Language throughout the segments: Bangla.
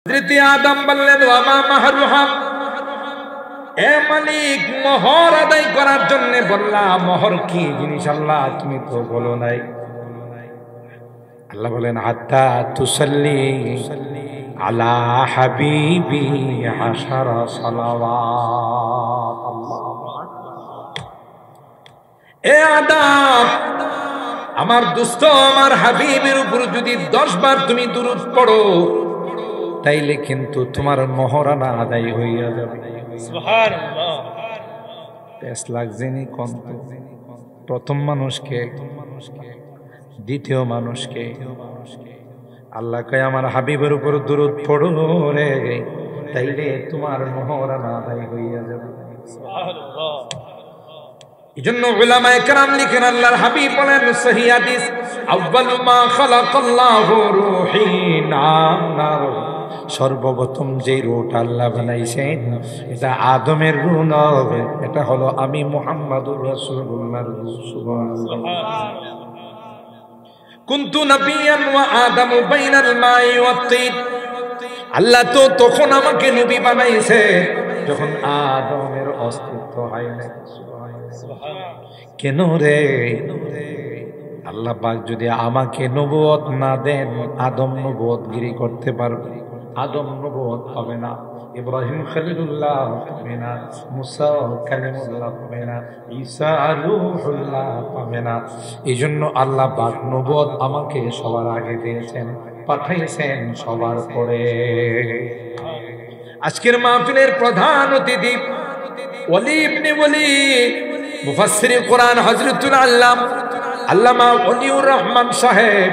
হযরত আদম বললেন ওয়ামা মাহরুহা, এ মালিক মোহর আদায় করার জন্য বললাম, মোহর কি জিনিস আল্লাহ তুমি তো বলো নাই। আল্লাহ বলেন হাত্তা তুসাল্লি আলা হাবিবি আশারা সালাওয়াত। এ আদম, আমার দোস্ত আমার হাবিবের উপর যদি 10 বার তুমি দুরূদ পড়ো তাইলে কিন্তু তোমার মোহরানা আদায় হইয়া যাবে। সুবহানাল্লাহ। বেশ লাগছেনি কোন প্রথম মানুষকে, দ্বিতীয় মানুষকে আল্লাহ কয় আমার হাবিবের উপর দুরূদ পড়ো রে, তাইলে তোমার মোহরানা আদায় হইয়া যাবে। সুবহানাল্লাহ। এজন্য উলামায়ে কেরাম লিখেন, আল্লাহর হাবিব বলেন সহিহ হাদিস, আউয়ালু মা খালাকাল্লাহু রূহি নার, সর্বপ্রথম যে রূহটা আল্লাহ বানাইছেন এটা আদমের রূহ নয়, এটা হলো আমি মুহাম্মাদুর রাসূলুল্লাহর রূহ। সুবহানাল্লাহ। কুনতু নাবিয়ান ওয়া আদামু বাইনাল মাই ওয়াত তিন, আল্লাহ তো তখন আমাকে নবী বানাইছে যখন আদমের অস্তিত্ব হয় না। কেন রে? আল্লাহ পাক যদি আমাকে নবুয়ত না দেন, আদম নবুয়তগিরি করতে পারবে? আদম নবুয়ত পাবে না, ইব্রাহিম খলিলুল্লাহ পাবে না, মুসা কালিমুল্লাহ পাবে না, ঈসা রূহুল্লাহ পাবে না। এইজন্য আল্লাহ পাক নবুয়ত আমাকে সবার আগে দিয়েছেন, পাঠাইছেন সবার পরে। আজকের মাহফিলের প্রধান অতিথি ওলি ইবনে ওলি মুফাসসির কোরআন হযরতুল আল্লামা ওলিউর রহমান সাহেব,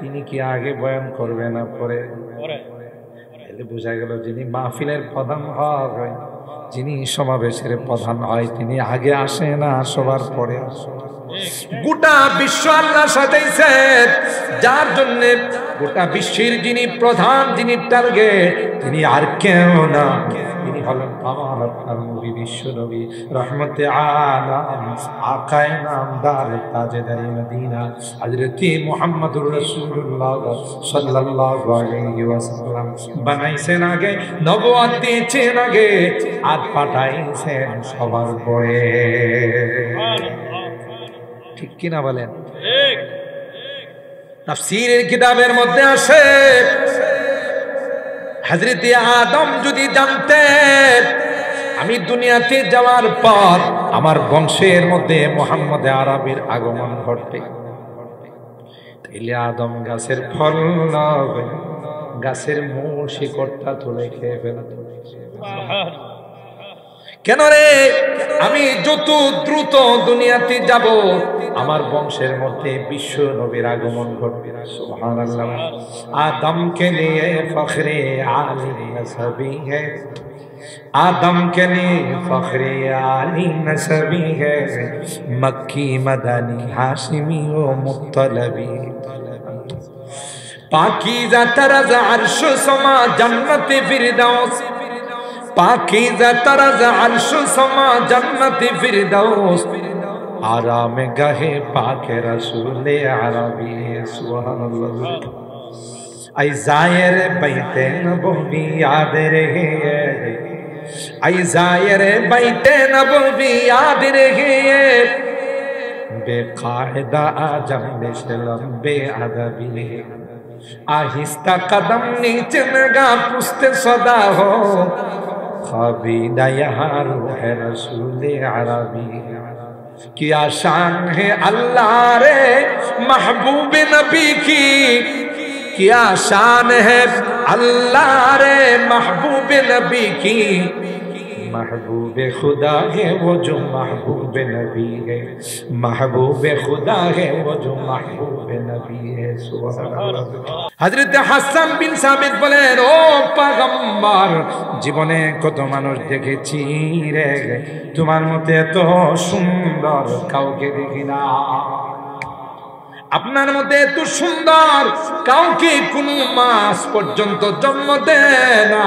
তিনি কি আগে বয়ান করবেন না পরে? তাহলে বোঝা গেল যিনি মাহফিলের প্রধান হয়, যিনি সমাবেশের প্রধান হয়, তিনি আগে আসে না, সবার পরে আসে। গোটা বিশ্ব আল্লাহ সাজাইছেন যার জন্য, গোটা বিশ্বের যিনি প্রধান, যিনি টার্গেট, তিনি আর কেউ না, তিনি হলেন আমার আপনার নবী, বিশ্ব নবী, রহমতে আলাম, আকায়ে নামদার, তাজদারে মদিনা, হযরত মুহাম্মদুর রাসূলুল্লাহ সাল্লাল্লাহু আলাইহি ওয়াসাল্লাম বানাইছেন আগে, নবুয়ত দিয়েছেন আগে, আর পাঠাইছেন সবার পরে। ঠিক কিনা বলেন? ঠিক। তাফসীরের কিতাবের মধ্যে আসে, হযরত আদম যদি জানতেন আমি দুনিয়াতে যাওয়ার পর আমার বংশের মধ্যে মুহাম্মদ আরবির আগমন ঘটবে, তাইলে আদম গাছের ফল নয়, গাছের মূল শিকড়টা তুলে খেয়ে ফেলত। কেন রে? আমি যত দ্রুত দুনিয়াতে যাব আমার বংশের মধ্যে বিশ্ব নবীর আগমন ঘটবে। সুবহানাল্লাহ। আদম কে লিয়ে ফখরে আলী নসবি হ্যায়, आदम के लिए फखरे आली नसबी है, मक्की मदनी हाशिमी व मुत्तलबी, पाकीज़ा तरज़ अर्श समा जन्नत फिरदौस, पाकीज़ा तरज़ अर्श समा जन्नत फिरदौस, आराम गहे पाके रसूल अरबी। सुभानअल्लाह। आई ज़ाहिर बैते नबवी याद रहे, आई ज़ाहिर बैते नबवी याद रहे, बेकायदा आजम लंबे अदबी, आहिस्ता कदम नीचे नगा पुस्ते सदा हो, ख़ाबीदा यहाँ रूह रसूल अरबी। क्या शान है अल्लाह रे महबूब नबी की, क्या शान है अल्लाह रे महबूब नबी की, महबूब खुदा है वो जो महबूब नबी है, महबूब खुदा है वो जो महबूब नबी है। हजरत হাসান বিন সাবিত বলেন, ও পয়গম্বর, জীবনে কত মানুষ দেখেছি রে, তোমার মতো এত সুন্দর কাউকে দেখি না, আপনার মধ্যে এত সুন্দর কাউকে কোন মাস পর্যন্ত জন্ম দেয় না।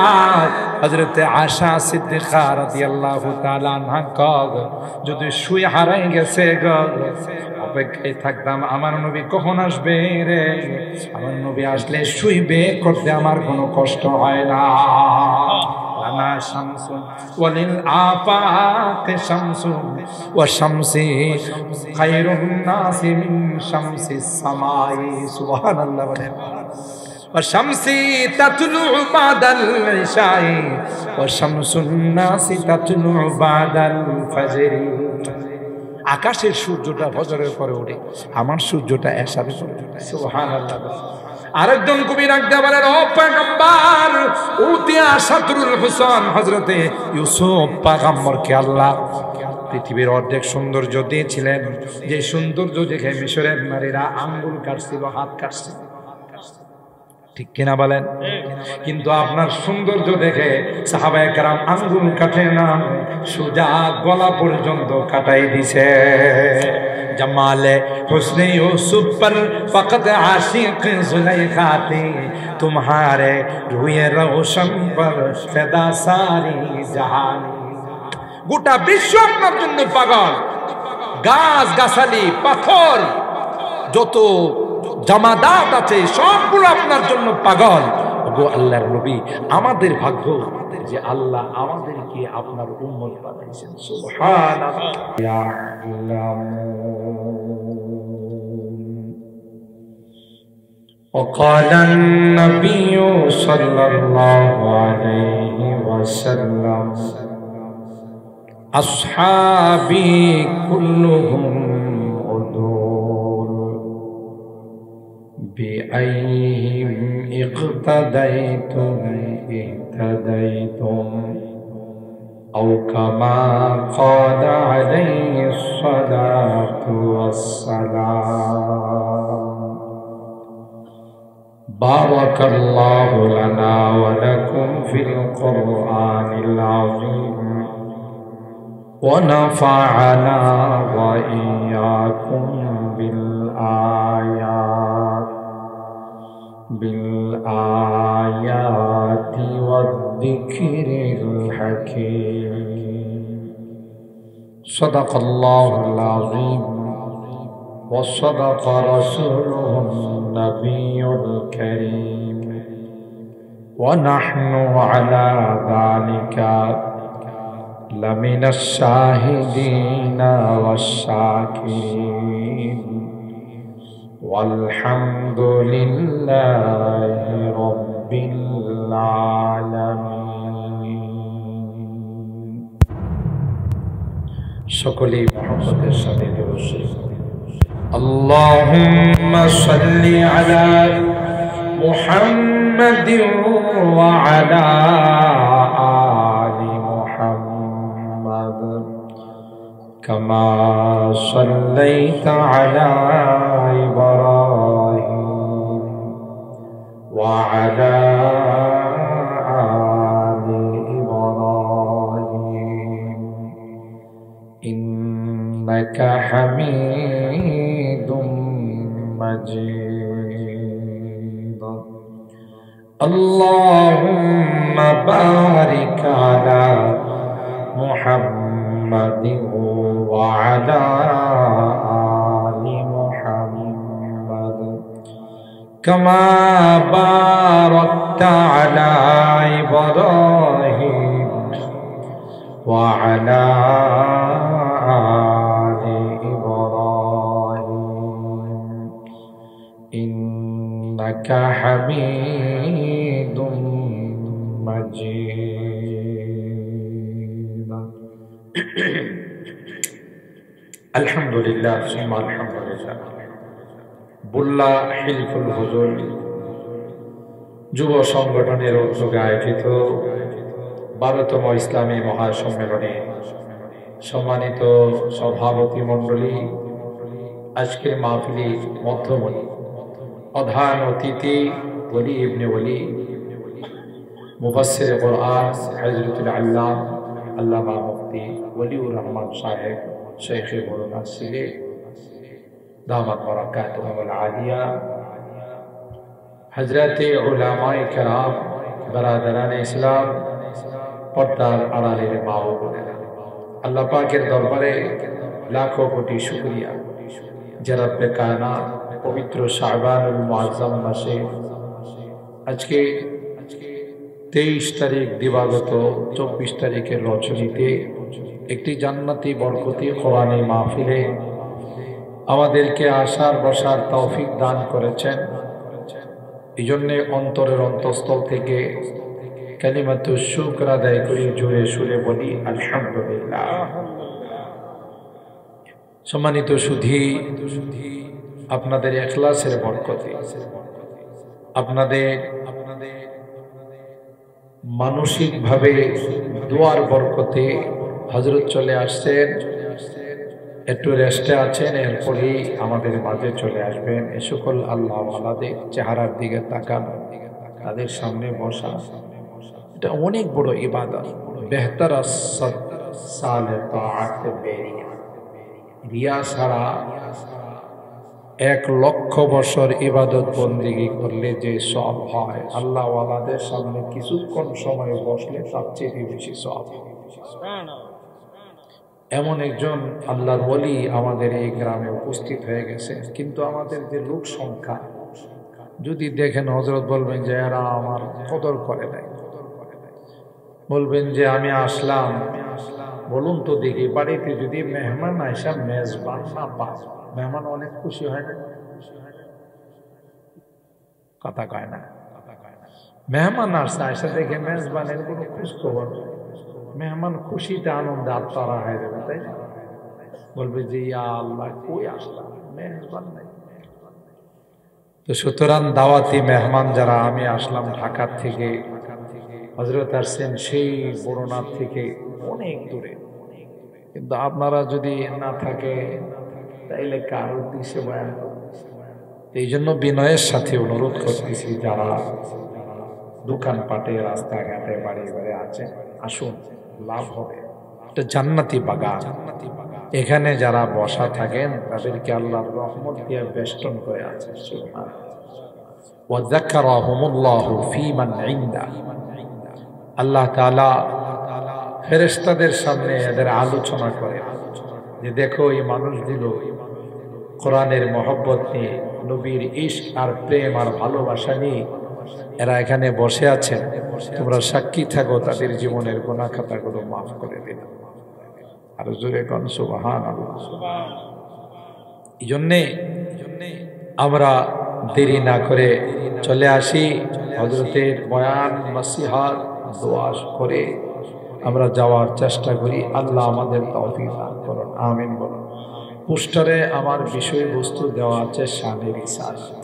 হযরত আয়েশা সিদ্দিকা রাদিয়াল্লাহু তাআলা আনহা যদি শুয়ে হারাই গেছে গো, অপেক্ষায় থাকতাম আমার নবী কখন আসবে রে। আমার নবী আসলে শুইবে করতে আমার কোনো কষ্ট হয় না। লানা শামসুন ওয়ালিল আফাক শামসুন ওয়া শামসি খায়রুন নাসি মিন শামসিস সামাই। সুবহানাল্লাহ বলেন। ওয়া শামসি তাতলু বাদাল ইশাই ওয়া শামসুন নাসি তাতলু বাদাল ফজরি। আকাশের সূর্যটা ফজরের পরে ওঠে, আমার সূর্যটা এশারের পরে ওঠে। সুবহানাল্লাহ। আরেকজন কবি রাখতে বলেন, ও পয়গম্বর উতিয়া শাতরুল হুসান, হযরতে ইউসুফ পয়গম্বরকে আল্লাহ পৃথিবীর অর্ধেক সৌন্দর্য দিয়েছিলেন, যে সৌন্দর্য দেখে মিশরের নারীরা আঙ্গুল কাটছিল, হাত কাটছিল, ঠিক কিনা বলেন? কিন্তু আপনার সৌন্দর্য দেখে সাহাবায়ে কেরাম আঙ্গুল কাটে না, সোজা গলা পর্যন্ত কাটাই দিছে। जमाले हुस्न यूसुफ पर फकत आशिक जुलेखा थी, तुम्हारे रूए रोशन पर फिदा सारी जहानी। গোটা বিশ্ব আপনার জন্য পাগল, গাছ গাছালি পাথর যত জামাদাত আছে সবগুলো আপনার জন্য পাগল। গো আল্লাহর নবী, আমাদের ভাগ্য যে আল্লাহ আমাদেরকে আপনার উম্মত বানাইছেন। وقال النبي صلى الله عليه وسلم أصحابي كلهم عدول بأيهم اقتديتم اهتديتم أو كما قال عليه الصلاة والسلام. بارك الله لنا ولكم في القرآن العظيم ونفعنا وإياكم بالآيات والذكر الحكيم. صدق الله العظيم وصدق رسوله النبي الكريم ونحن على ذلك لمن الشاهدين والشاكرين والحمد لله رب العالمين. সকলেই মুহাম্মদের সাথে দরুদ। اللهم صل على محمد وعلى آل محمد كما صليت على إبراهيم وعلى آل إبراهيم إنك حميد مجيد. اللهم بارك على محمد وعلى آل محمد كما باركت على إبراهيم وعلى آل إبراهيم إنك حميد مجيد. الحمد لله ثم الحمد لله. বুল্লা হিলফুল হুজুর যুব সংগঠনের উদ্যোগে আয়োজিত 12তম ইসলামী মহাসম্মেলনে সম্মানিত সভাপতি মণ্ডলী, আজকের মাহফিলের মধ্যমণি, প্রধান অতিথি ওলি ইবনে ওলি মুফাসসির কুরআন হযরতুল আল্লামা আল্লামা মুফতি ওলিউর রহমান সাহেব শেখ বরুণা সিলে দামাত বারাকাতুহুল আলিয়া, হযরতে উলামায়ে কেরাম, বারাদারানে ইসলাম, পর্দার আড়ালের মা ও বোনেরা, আল্লাহ পাকের দরবারে লাখো কোটি শুকরিয়া যারা বেকানা পবিত্র শাবানুল মুআজ্জাম মাসে আজকে 23 তারিখ দিবাগত 24 তারিখের রজনীতে একটি জান্নাতি বরকতি কোরআনী মাহফিলে আমাদেরকে আসার বসার তৌফিক দান করেছেন। এই জন্যে অন্তরের অন্তঃস্থল থেকে কালিমাতু শুকর আদায় করি, জোরে সুরে বলি আলহামদুলিল্লাহ। সম্মানিত সুধী, আপনাদের ইখলাসের বরকতে, আপনাদের মানসিকভাবে দোয়ার বরকতে হযরত চলে আসছেন, একটু রেস্টে আছেন, এরপরেই আমাদের মাঝে চলে আসবেন। এ সকল আল্লাহ ওয়ালাদের চেহারার দিকে তাকান, তাদের সামনে বসা, এটা অনেক বড় ইবাদত। বেহতর সালে তাআত বেরিয়া, রিয়া ছাড়া 1 লক্ষ বছর ইবাদত বন্দেগী করলে যে সব হয়, আল্লাহ ওয়ালাদের সামনে কিছুক্ষণ সময় বসলে তার চেয়ে বেশি সব। এমন একজন আল্লাহর ওলি আমাদের এই গ্রামে উপস্থিত হয়ে গেছে, কিন্তু আমাদের যে লোক সংখ্যা যদি দেখেন, হযরত বলবেন যে এরা আমার কদর করে নাই, বলবেন যে আমি আসলাম, বলুন তো দেখি বাড়িতে যদি মেহমান আইসা মেজবান না পায়, মেহমান অনেক খুশি হয় না? কথা কয় না। মেহমান আসছে, আইসা দেখে মেজবানের কোনো খোঁজ খবর, মেহমান খুশিতে আনন্দে আত্মারা হয়ে যাবে, তাই না? বলবে যে ইয়া আল্লাহ, কই আসলাম, মেহমান নাই। তো সুতরাং দাওয়াতি মেহমান যারা, আমি আসলাম ঢাকা থেকে, হযরত আসছেন সেই বরনাথ থেকে অনেক দূরে, কিন্তু আপনারা যদি না থাকে তাইলে কার উদ্দেশ্যে বয়ান করব? এই জন্য বিনয়ের সাথে অনুরোধ করতেছি, যারা দোকানপাটে রাস্তাঘাটে বাড়ি বাড়ি আছে, আসুন, লাভ হবে। এটা জান্নাতি বাগান, এখানে যারা বসা থাকেন তাদেরকে আল্লাহর রহমত দিয়ে বেষ্টন করে আছে। ওয়া যাকারাহুমুল্লাহু ফীমান ইনদা, আল্লাহ তাআলা ফেরেশতাদের সামনে এদের আলোচনা করে যে দেখো, এই মানুষগুলো কোরআনের মহব্বত নিয়ে, নবীর ইশক আর প্রেম আর ভালোবাসা নিয়ে এরা এখানে বসে আছেন, তোমরা সাক্ষী থাকো, তাদের জীবনের গুনাহ খাতাগুলো মাফ করে দিন। আর জোরে কোন সুবহানাল্লাহ। এই জন্যে আমরা দেরি না করে চলে আসি, হযরতের বয়ান নসিহত দোয়া করে আমরা যাওয়ার চেষ্টা করি। আল্লাহ আমাদের তৌফিক দান করুন, আমিন বলুন। পোস্টারে আমার বিষয়বস্তু দেওয়া আছে শানে রিসালাত।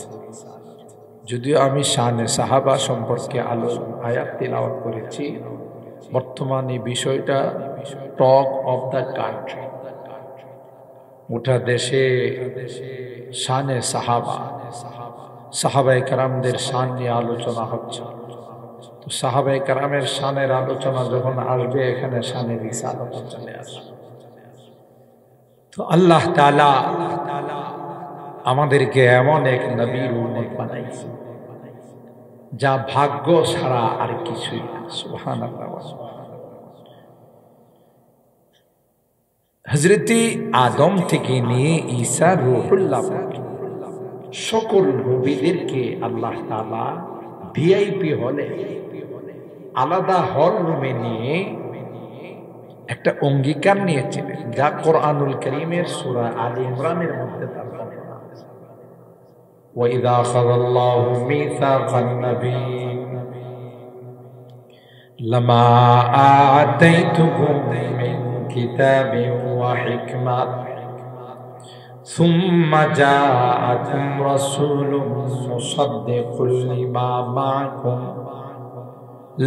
যদিও আমি শানে সাহাবা সম্পর্কে আয়াত তিলাওয়াত করেছি, বর্তমান এই বিষয়টা টক অফ দ্য কান্ট্রি, গোটা দেশে শানে সাহাবা, সাহাবায়ে কেরামদের শান নিয়ে আলোচনা হচ্ছে। তো সাহাবায়ে কেরামের শানের আলোচনা যখন আসবে, এখানে শানে রিসালাত চলে আসবে। তো আল্লাহ তাআলা আমাদেরকে এমন এক নবীর উম্মত বানাইছে যা ভাগ্য ছাড়া আর কিছুই না। সুবহানাল্লাহ। হযরতে আদম থেকে নিয়ে ঈসা রূহুল্লাহ, সকল নবীদেরকে আল্লাহ তাআলা ভিআইপি হলে, আলাদা হল রুমে নিয়ে একটা অঙ্গীকার নিয়েছিলেন, যা কোরআনুল কারীমের সূরা আলে ইমরানের মধ্যে তার বর্ণনা আছে। ওয়া ইযা আখাযাল্লাহু মিসাকান নাবিয়্যিন লামা আতাইতুকুম মিন কিতাবিন ওয়া হিকমাত সুম্মা জাআকুম রাসূলুম মুসাদ্দিকুল লিমা মা'আকুম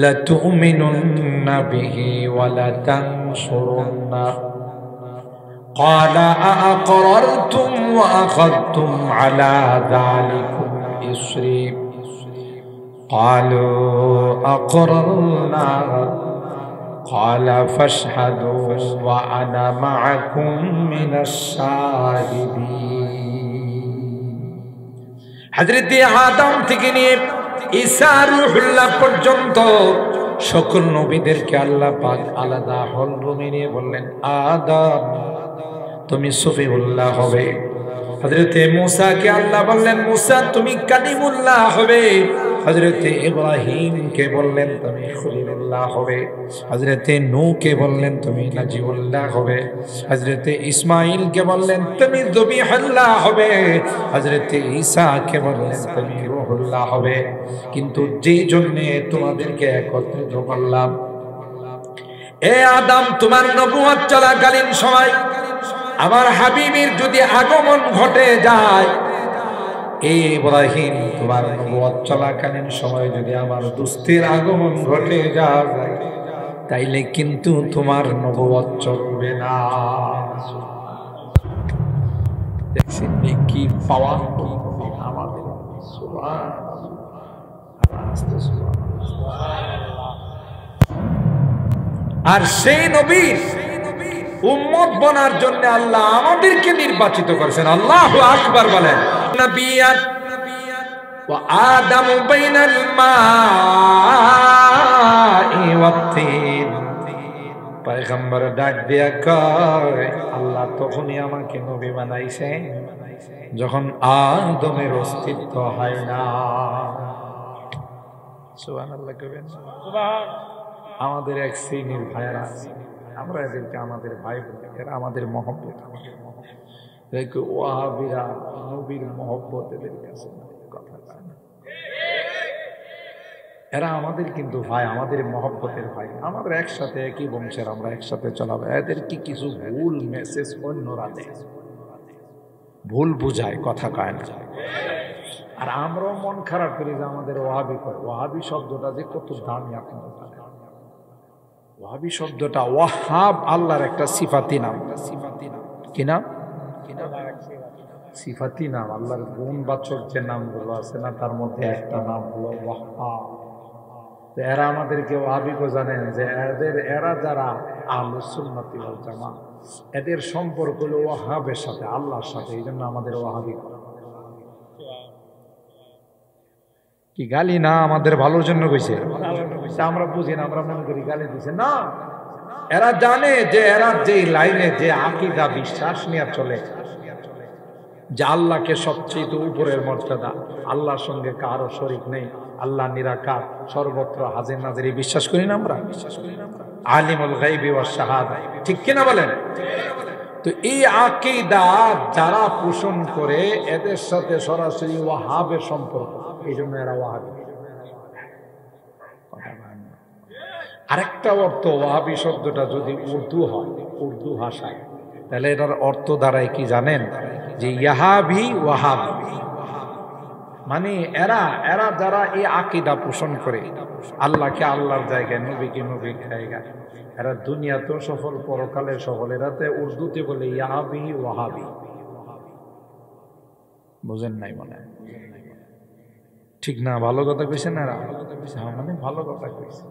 لتؤمنن به ولتنصرنه قال أأقررتم وأخذتم على ذلكم إصري قالوا أقررنا قال فاشهدوا وأنا معكم من الشاهدين। حضرت آدم থেকে নিয়ে ঈসা রূহুল্লাহ পর্যন্ত সকল নবীদেরকে আল্লাহ পাক আলাদা হল রুমে নিয়ে বললেন, আদম তুমি সফিউল্লাহ হবে, হযরতে মূসাকে আল্লাহ বললেন মূসা তুমি কালিমুল্লাহ হবে, হযরতে ইব্রাহিমকে বললেন তুমি খলিলুল্লাহ হবে, হযরতে নূহকে বললেন তুমি নাজিউল্লাহ হবে, হযরতে ইসমাঈলকে বললেন তুমি যবিহুল্লাহ হবে, হযরতে ঈসাকে বললেন তুমি রূহুল্লাহ হবে। কিন্তু যেই জন্য তোমাদেরকে একত্রিত করলাম, এ আদম তোমার নবুয়ত চলাকালীন সময় আমার হাবিবের যদি আগমন ঘটে যায়, এ ইব্রাহিম তোমার নবুয়ত চলাকালীন সময় যদি আমার দুস্তির আগমন ঘটে যায়, তাইলে কিন্তু তোমার নবুয়ত চলবে না। দেখছেন কি পাওয়ার আমাদের। আর সেই নবীর উম্মত বনার জন্য আল্লাহ আমাদেরকে নির্বাচিত করেছেন। আল্লাহু আকবার বলেন। নবিয়াত ওয়া আদামু বাইনাল মাই ওয়াত তিন, পয়গম্বর ডাক দিয়া কয় আল্লাহ তখনই আমাকে নবী বানাইছেন যখন আদমের অস্তিত্ব হয় না। সুবহানাল্লাহ কইবেন। আমাদের এক শ্রেণীর ভাইয়েরা আছে, আমরা এদেরকে আমাদের ভাই বলি, এরা আমাদের মহব্বত। ওয়াহাবিরা নবীর মহব্বত এদের কাছে কথা কয় না। এরা আমাদের কিন্তু ভাই, আমাদের মহব্বতের ভাই, আমাদের একসাথে একই বংশের, আমরা একসাথে চলাবো। এদের কি কিছু ভুল মেসেজ অন্যরা দেয়, ভুল বুঝায়, কথা কয় না। আর আমরাও মন খারাপ করি যে আমাদের ওয়াহাবি করে। ওয়াহাবি শব্দটা যে কত দামি আপনারা জানেন। ওয়াহাবি শব্দটা, ওয়াহাব আল্লাহর একটা সিফাতি নাম। কি নাম? সিফাতি নাম। আল্লাহর গুণবাচক যে নামগুলো আছে না, তার মধ্যে একটা নাম হলো ওয়াহাব। এরা আমাদেরকে ওয়াহাবি কো জানেন যে এরা যারা আহলুস সুন্নাত ওয়াল জামাত, এদের সম্পর্ক হলো ওয়াহাবের সাথে, আল্লাহর সাথে। এই জন্য আমাদের ওয়াহাবি করে। কি গালি না, আমাদের ভালোর জন্য কইছে। আমরা বুঝি না, আমরা মনে করি গালি দিছে না। এরা জানে যে এরা যে লাইনে যে আকীদা বিশ্বাস নিয়ে চলে, যে আল্লাহকে সবচেয়ে উপরের মর্যাদা, আল্লাহর সঙ্গে কারো শরীক নেই, আল্লাহ নিরাকার, সর্বত্র হাজির নাজির, বিশ্বাস করি না আমরা। আলিমুল গায়বি ওয়াশ শাহাদা, ঠিক কিনা বলেন? তো এই আকীদা যারা পোষণ করে, এদের সাথে সরাসরি ওয়াহাবের সম্পর্ক। এই জন্য এরা ওয়াহাবি। আরেকটা অর্থ, ওয়াহাবি শব্দটা যদি উর্দু হয়, উর্দু ভাষায়, তাহলে এটার অর্থ দাঁড়ায় কি জানেন? যে ইয়াহাবি ওয়াহাবি, মানে এরা যারা এই আকীদা পোষণ করে, আল্লাহকে আল্লাহর জায়গায়, নবীকে নবীর জায়গায়, এরা দুনিয়াতেও সফল, পরকালে সফল। এরাতে উর্দুতে বলে ইয়াহাবি ওয়াহাবি। বুঝেন নাই মনে হয়? ঠিক না? ভালো কথা কইছেন না? মানে ভালো কথা কইছে।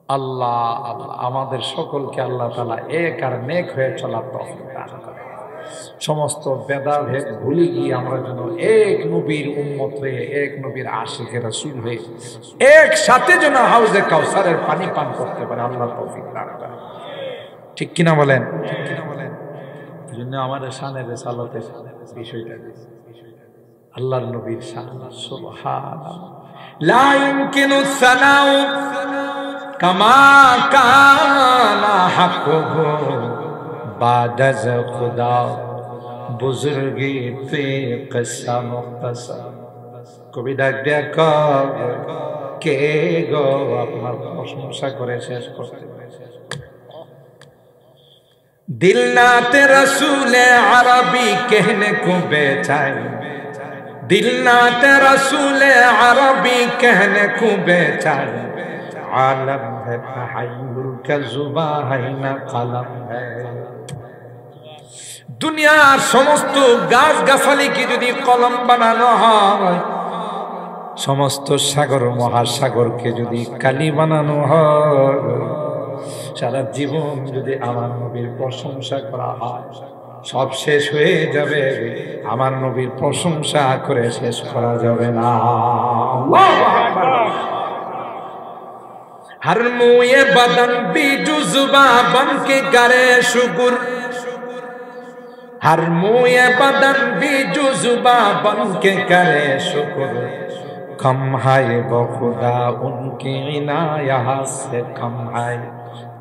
আল্লাহ আল্লাহ আমাদের সকলকে আল্লাহ তাআলা এক আর নেক হয়ে চলার তৌফিক দান করেন। সমস্ত ভেদাভেদ ভুলে গিয়ে আমরা যেন এক নবীর উম্মত হয়ে, এক নবীর আশিকে রাসূল হয়ে একসাথে যেন হাউজে কাউসারের পানি পান করতে পারে, আল্লাহ তৌফিক দান করেন। ঠিক কিনা বলেন? ঠিক কিনা বলেন? এই জন্য আমাদের শানের রিসালাতের বিষয়টা আল্লাহর নবীর শান। সুবহানাল্লাহ। লা ইমকিনু সানাউ কামা কানা হাক্কুহু বাদাজ খুদা বুজুর্গি পে কসম কসম। কবি ডাক দেয়া কে গো আপনার প্রশংসা করে শেষ করতে दिल नाते रसूल अरबी कहने को बेचाए, दिल नाते रसूल अरबी कहने को बेचाए, आलम है तहय्युल का जुबान है ना कलम है। দুনিয়ার সমস্ত গাছ গাছালিকে যদি কলম বানানো হয়, সমস্ত সাগর মহাসাগরকে যদি কালি বানানো হয়, সারা জীবন যদি আমার নবীর প্রশংসা করা হয়, সব শেষ হয়ে যাবে, আমার নবীর প্রশংসা করে শেষ করা যাবে না। আল্লাহু আকবার। हर मुए बदन भी जुज़बा बन के करे शुक्र, हर मुए बदन भी जुज़बा बन के करे शुक्र, कम है वो खुदा उनकी इनायत से कम है,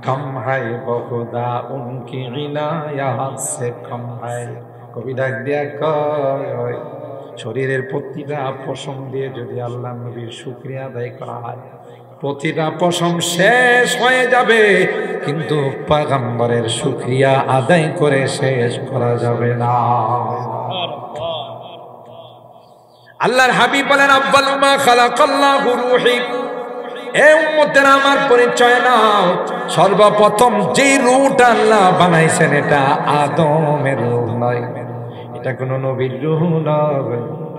कम है वो खुदा उनकी इनायत से कम है। कवि डाक দিয়া কয় শরীরের প্রতিটা পশম দিয়ে যদি আল্লাহ নবীর শুকরিয়া আদায় করা হয়, প্রতিটা পশম শেষ হয়ে যাবে, কিন্তু পয়গম্বরের শুকরিয়া আদায় করে শেষ করা যাবে না। আল্লাহর হাবিব বলেন আউয়ালু মা খালাকাল্লাহু রূহি, এ উম্মতের আমার পরিচয় নাও, সর্বপ্রথম যে রূহটা আল্লাহ বানাইছেন এটা আদমের রূহ নয়, এটা কোনো নবীর রূহ নয়,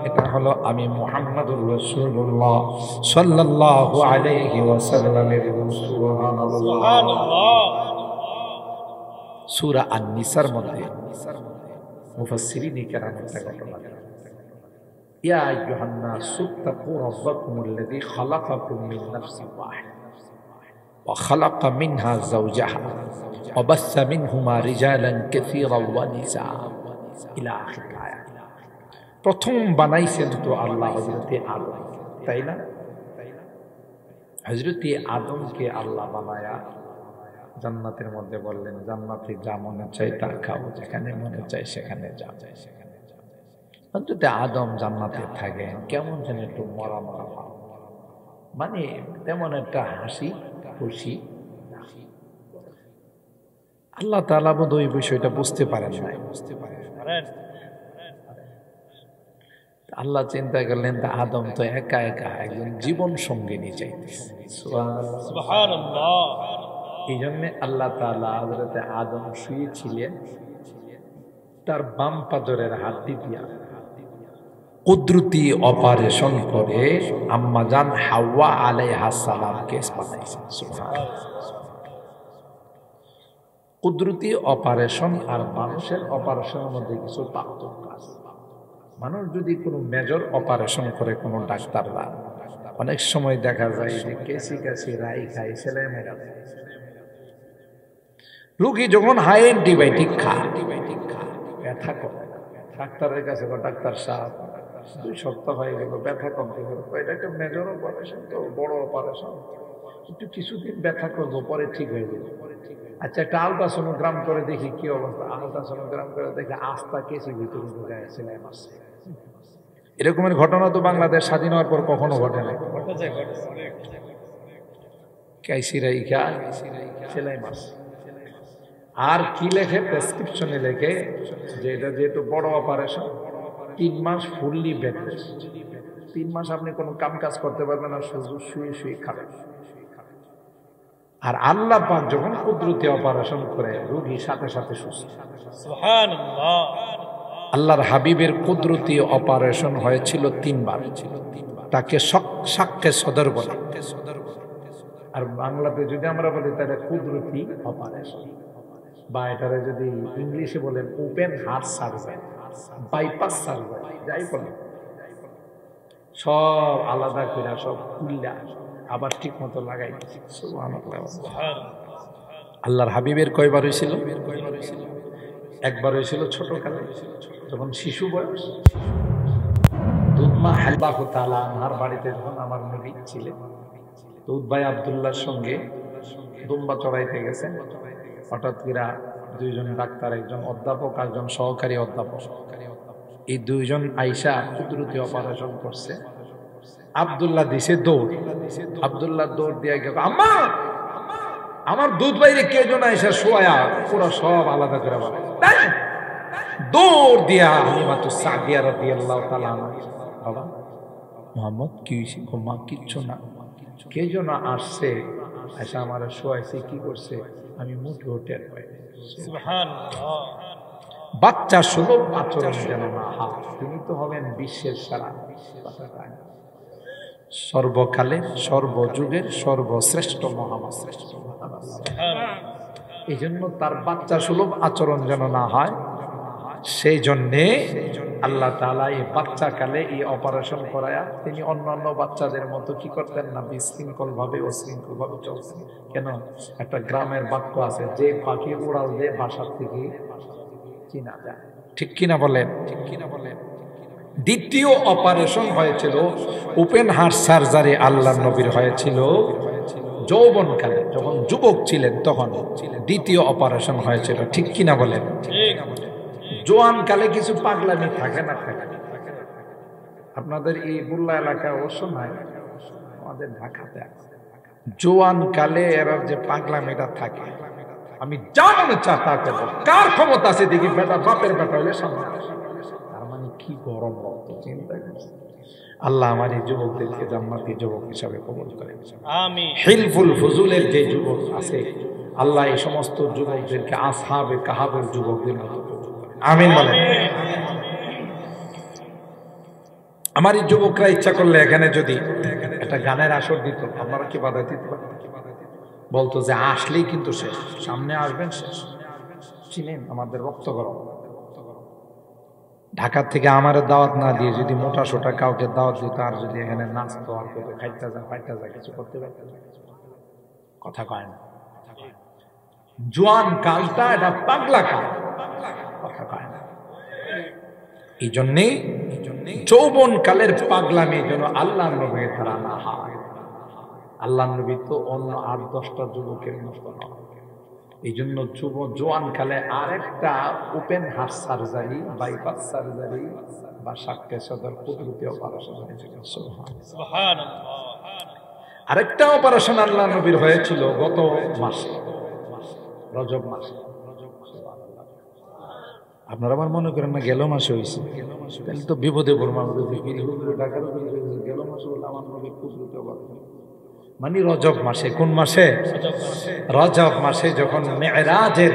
এটা হলো আমি মুহাম্মদুর রাসূলুল্লাহ সাল্লাল্লাহু আলাইহি ওয়াসাল্লামের রূহ। সুবহানাল্লাহ। সূরা আন-নিসার মধ্যে মুফাসসিরিন কেরাম একটা ঘটনা, ইয়া আইয়ুহান নাস ইত্তাকু রাব্বাকুমুল্লাযী খালাকাকুম মিন নাফসিন ওয়াহিদা ওয়া খালাকা মিনহা যাওজাহা ওয়া বাসসা মিনহুমা রিজালান কাসীরান ওয়া নিসা ইলা আখির আয়াত। প্রথম বানাইছেন তো আল্লাহ হযরতে আদম, তাই না? হযরতে আদমকে আল্লাহ বানায়া জান্নাতের মধ্যে বললেন, জান্নাতে যা মনে চাই তা খাও, যেখানে মনে চাই সেখানে যাও। হযরতে আদম জান্নাতে থাকেন, কেমন যেন একটু মরা মরা ভাব, মানে তেমন একটা হাসি খুশি। আল্লাহ তাআলা বোধহয় ওই বিষয়টা বুঝতে পারেন নাই। আল্লাহ চিন্তা করলেন তা আদম তো একা একা একজন জীবন সঙ্গিনী চাইতেছে। সুবহানাল্লাহ। এই জন্য আল্লাহ তাআলা হযরতে আদম শুয়েছিলেন, তার বাম পাজরের হাড্ডি দিয়া কুদরতি অপারেশন করে আম্মা জান হাওয়া আলাইহিস সালামকে বানাইছেন। সুবহানাল্লাহ। কুদরতি অপারেশন আর মানুষের অপারেশনের মধ্যে কিছু পার্থক্য আছে। মানুষ যদি কোনো মেজর অপারেশন করে কোনো ডাক্তাররা, অনেক সময় দেখা যায় যে কেসি কাশি রাই খায়, সেলাই মেরা দেয়। রোগী যখন হাই অ্যান্টিবায়োটিক খায়, ব্যথা করে, ডাক্তারের কাছে ডাক্তার সাহেব 2 সপ্তাহ হয়ে গেল ব্যথা কমতে গেল, এটা একটা মেজর অপারেশন, তো বড় অপারেশন, একটু কিছুদিন ব্যথা করবো পরে ঠিক হয়ে যাবে। আচ্ছা একটা আলট্রাসোনোগ্রাম করে দেখি কি অবস্থা, আলট্রাসোনোগ্রাম করে দেখে আস্থা কেসি ভিতরে ঢুকে সেলাই মারছে। এরকমের ঘটনা তো বাংলাদেশ স্বাধীন হওয়ার পর কখনো ঘটে নাই। কেসিরাই খায়, সেলাই মারছে। আর কি লেখে প্রেসক্রিপশনে লেখে যে এটা যেহেতু বড় অপারেশন, 3 মাস ফুললি বেড রেস্ট, 3 মাস আপনি কোনো কাম কাজ করতে পারবেন না, শুধু শুয়ে শুয়ে খাবেন। আর আল্লাহ পাক যখন কুদরতি অপারেশন করে রোগী সাথে সাথে সুস্থ। সুবহানাল্লাহ। আল্লাহর হাবিবের কুদরতি অপারেশন হয়েছিল 3 বার, তাকে শাক্কে সদর বলে। আর বাংলাতে যদি আমরা বলি তাহলে কুদরতি অপারেশন, বা এটারে যদি ইংলিশে বলেন open heart surgery, bypass surgery, যাই বলে, সব আলাদা করে সব খুললা আবার ঠিক মতো লাগাই। আল্লাহর হাবিবের কয়বার হয়েছিল? একবার হয়েছিল ছোটকালে, যখন শিশু বয়স, দুধমা হালবাহু তাআলা আনহার বাড়িতে যখন আমার নবী ছিলেন, দুধ ভাই আব্দুল্লাহর সঙ্গে দুম্বা চড়াইতে গেছেন। হঠাৎ করে 2 জন ডাক্তার, একজন অধ্যাপক, একজন সহকারী অধ্যাপক, এই 2 জন আইসা কুদরতি অপারেশন করছে। আব্দুল্লাহ দিছে দৌড়, আব্দুল্লাহ দৌড় দিয়ে গেল, আম্মা আমার দুধ বাইরে কে জন আইসা শোয়া, পুরো সব আলাদা করে বলে, দৌড় দিয়া হালিমাতু সাদিয়া রাদিয়াল্লাহু তাআলা আনহা, বাবা মুহাম্মদ কি হইছে? মা কিচ্ছু না, কে জন আসছে আইসা আমার শোয়াইছে, কি করছে আমি মুঠো টের পাই। সুবহানাল্লাহ। বাচ্চা সুলভ আচরণ যেন না হয়, তিনি তো হবেন বিশ্বের সেরা, সর্বকালের সর্বযুগের সর্বশ্রেষ্ঠ মহামানব। এই জন্য তার বাচ্চা সুলভ আচরণ যেন না হয়, সেই জন্যে আল্লাহ তাআলা এই বাচ্চা কালে এই অপারেশন করায়া তিনি অন্যান্য বাচ্চাদের মতো কি করতেন না, বিশৃঙ্খল ভাবে অশৃঙ্খল ভাবে চলতেন। কেন? একটা গ্রামের বাক্য আছে, যে পাখি উড়াল দিয়ে বাসার থেকে চিনা যায়। ঠিক কিনা বলেন? দ্বিতীয় অপারেশন হয়েছিল ওপেন হার্ট সার্জারি, আল্লাহর নবীর হয়েছিল যৌবনকালে, যখন যুবক ছিলেন তখন দ্বিতীয় অপারেশন হয়েছিল। ঠিক কিনা বলেন? জোয়ান কালে কিছু পাগলামি থাকে না থাকে? আপনাদের এই বুল্লা এলাকায় অবশ্য নাই, আমাদের ঢাকাতে আছে। জোয়ান কালে এরা যে পাগলামিটা থাকে, আমি যা মনে চা তা করবো, কার ক্ষমতা আছে দেখি বেটা বাপের বেটা হলে সামনে। তার মানে কি গরম রক্ত, চিন্তা করছে। আল্লাহ আমার এই যুবকদেরকে জান্নাতি যুবক হিসাবে কবুল করেন। আমিন। হিলফুল ফুজুলের যে যুবক আছে, আল্লাহ এই সমস্ত যুবকদেরকে আসহাবে কাহাবের যুবকদের মতো কবুল করেন। আমিন বলেন। আমার এই যুবকরা ইচ্ছা করলে এখানে যদি একটা গানের আসর দিত, আপনারা কি বাধা দিতে পারতেন? বলতো যে আসলেই কিন্তু শেষ, সামনে আসবেন শেষ। চিনেন আমাদের রক্ত গরম। ঢাকার থেকে আমার দাওয়াত না দিয়ে যদি মোটা সোটা কাউকে দাওয়াত দিত, আর যদি এখানে নাচতো আর খাইতে যা ফাইটা যা কিছু করতে পারত, কথা কয় না। জোয়ান কালটা এটা পাগলা কাল, কথা কয় না। এই জন্যে যৌবন কালের পাগলামি যেন আল্লাহ নবীর দ্বারা না হয়। আল্লাহ নবী তো অন্য 8-10টা যুবকের মতো নয়। এই জন্য জোয়ান কালে আরেকটা open heart surgery, bypass surgery বা শাক্কে সদর কুদরতি অপারেশন হয়েছিল। আরেকটা অপারেশন আল্লাহ নবীর হয়েছিল গত মাসে, রজব মাসে। আপনারা আবার মনে করেন না গেল মাসে হয়েছে, তাহলে তো বিপদে পড়বো। গেল মাসে বলে আমার নবী কুদরতি অপারেশন মানে রজব মাসে। কোন মাসে? রজব মাসে, যখন মেরাজের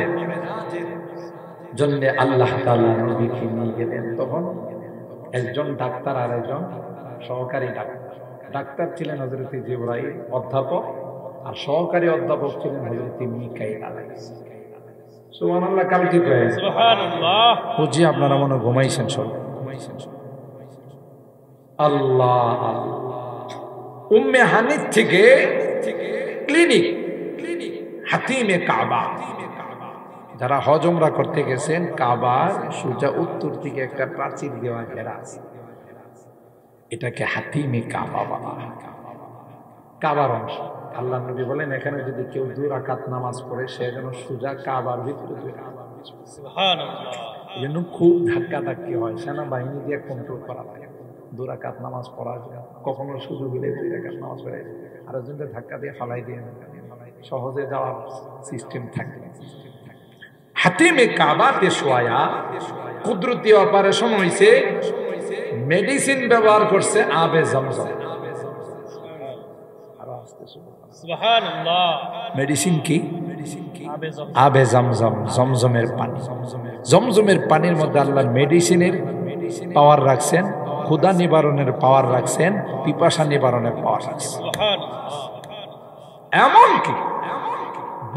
জন্য আল্লাহ তাআলা নবীকে নিয়ে গেলেন, তখন একজন ডাক্তার আর একজন সহকারী ডাক্তার। ডাক্তার ছিলেন হযরত জিবরাইল অধ্যাপক, আর সহকারী অধ্যাপক ছিলেন হযরত মিকাইল আলাইহিস সালাম। সুবহানাল্লাহ। কাল কি কয়? সুবহানাল্লাহ। বুঝি আপনারা মনে ঘুমাইছেন সব। আল্লাহ আল্লাহ। উম্মে হানিফ থেকে ক্লিনিক হাতিমে কাবা, যারা হজ উমরা করতে গেছেন, কাবার সোজা উত্তর দিকে একটা প্রাচীর দেওয়া ঘেরা আছে, এটাকে হাতিমে কাবা বলা হয়। কাবার অংশ। আল্লাহ নবী বলেন এখানে যদি কেউ 2 রাকাত নামাজ পড়ে, সে যেন সোজা কাবার ভিতরে। সুবহানাল্লাহ। এই জন্য খুব ধাক্কা ধাক্কি হয়, সেনাবাহিনী দিয়ে কন্ট্রোল করা লাগে। 2 রাকাত নামাজ পড়া যায়, কখনো সুযোগ হলে 2 রাকাত নামাজ পড়ে আর একজনকে ধাক্কা দিয়ে ফালাই দিয়ে সহজে যাওয়ার সিস্টেম থাকে। হাতিমে কাবাতে শোয়া কুদরতি অপারেশন হয়েছে, মেডিসিন ব্যবহার করছে আবে জমজম। সুবহানাল্লাহ। মেডিসিন কি? আবে জমজম, জমজমের পানি। জমজমের পানির মধ্যে আল্লাহর মেডিসিনের পাওয়ার রাখছেন, ক্ষুধা নিবারণের পাওয়ার রাখছেন, পিপাসা নিবারণের পাওয়ার রাখছেন। এমনকি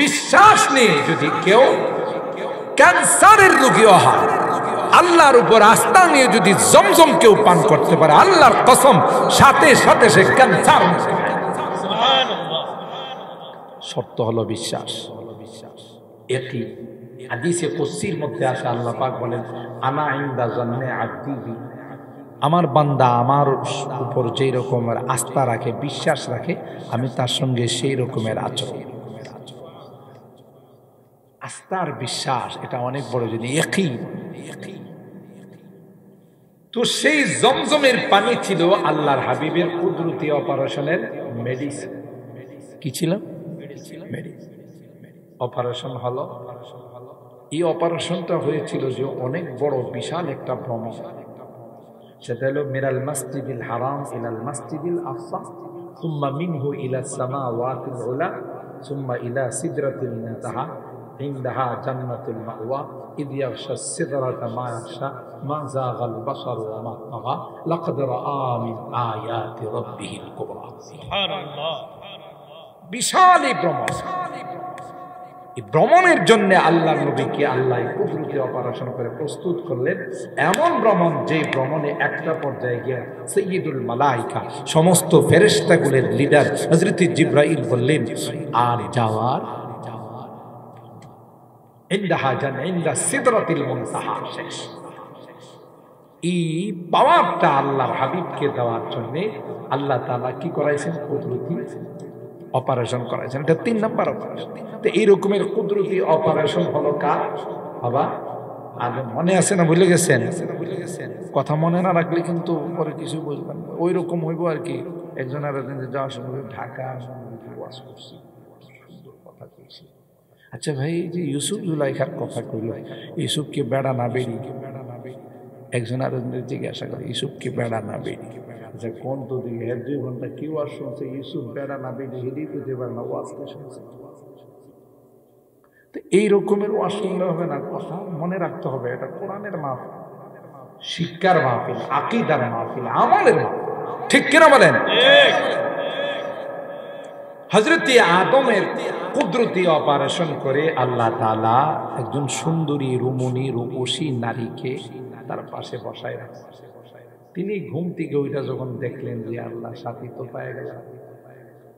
বিশ্বাস নিয়ে যদি কেউ ক্যান্সারের রোগীও হয়, আল্লাহর উপর আস্থা নিয়ে যদি জমজম কেউ পান করতে পারে, আল্লাহর কসম, সাথে সাথে সে ক্যান্সার। শর্ত হলো বিশ্বাস। একই হাদিসে কুদসির মধ্যে আসে, আল্লাহ পাক বলেন আনা ইনদা জান্নে আবদি বি, আমার বান্দা আমার উপর যেই রকমের আস্থা রাখে, বিশ্বাস রাখে, আমি তার সঙ্গে সেই রকমের আচরণ। আস্থার বিশ্বাস এটা অনেক বড় জিনিস। ইয়াকিন। তো সেই জমজমের পানি ছিল আল্লাহর হাবিবের কুদরতি অপারেশনের মেডিসিন। কি ছিল? মেডিসিন। অপারেশন হলো। এই অপারেশনটা হয়েছিল যে অনেক বড় বিশাল একটা ভ্রমণ। সেটা হলো মিনাল মসজিদিল হারাম ইলাল মসজিদিল আকসা, সুম্মা মিনহু ইলাস সামাওয়াতিল উলা, সুম্মা ইলা সিদরাতিল মুনতাহা, ইনদাহা জান্নাতুল মাওয়া, ইয ইয়াগশা সিদরাতা মা ইয়াগশা, মা যাগাল বাসারু ওয়া মা তাগা, লাকাদ রাআ মিন আয়াতি রাব্বিহিল কুবরা। সুবহানাল্লাহ। বিশাল এই ভ্রমণ। এই ভ্রমণের জন্য আল্লাহর নবীকে আল্লাহ কুদরতি অপারেশন করে প্রস্তুত করলেন। এমন ভ্রমণ, যে ভ্রমণে একটা পর্যায়ে গিয়ে সাইয়্যিদুল মালায়েকা, সমস্ত ফেরেশতাগুলোর লিডার হযরত জিবরাইল বললেন, আর যাওয়ার ইনদাহা জান্নাত ইনদা সিদরাতিল মুনতাহা শেষ। এই পাওয়ারটা আল্লাহর হাবিবকে দেওয়ার জন্য আল্লাহ তাআলা কি করাইছেন? কুদরতি অপারেশন করাইছেন। এটা 3 নাম্বার অপারেশন। তো এই রকমের কুদরতি অপারেশন হলো কার? বাবা আদম। মনে আছে না? ভুলে গেছেন? কথা মনে না রাখলে কিন্তু পরে কিছু বুঝবেন না। ওই রকম হইব আর কি। একজন আর একজন যাওয়ার সময় ঢাকা ওয়াজ করছি, সুন্দর কথা কইছি। আচ্ছা ভাই, যে ইউসুফ জুলাইখার কথা কইল, ইউসুফকে বেড়া না বেড়ি? একজন আর একজনের জিজ্ঞাসা করে, ইউসুফকে বেড়া না বেড়ি? আচ্ছা কোন তো দিকে 1.5 ঘন্টা কি ওয়াজ শুনছে? ইউসুফ বেড়া না বেড়ি হেডি বুঝতে পারে না, ওয়াজকে শুনছে। তো এই রকমের ওয়াজ শুনলে হবে না, কথা মনে রাখতে হবে। এটা কোরআনের মাহফিল, শিক্ষার মাহফিল, আকীদার মাহফিল, আমলের মাহফিল। ঠিক কিনা বলেন? হযরত আদমের কুদরতি অপারেশন করে আল্লাহ তাআলা একজন সুন্দরী রমণী রূপসী নারীকে তার পাশে বসায় রাখছেন। তিনি ঘুম থেকে ওইটা যখন দেখলেন যে আল্লাহ সাথী তো পেয়ে গেলেন,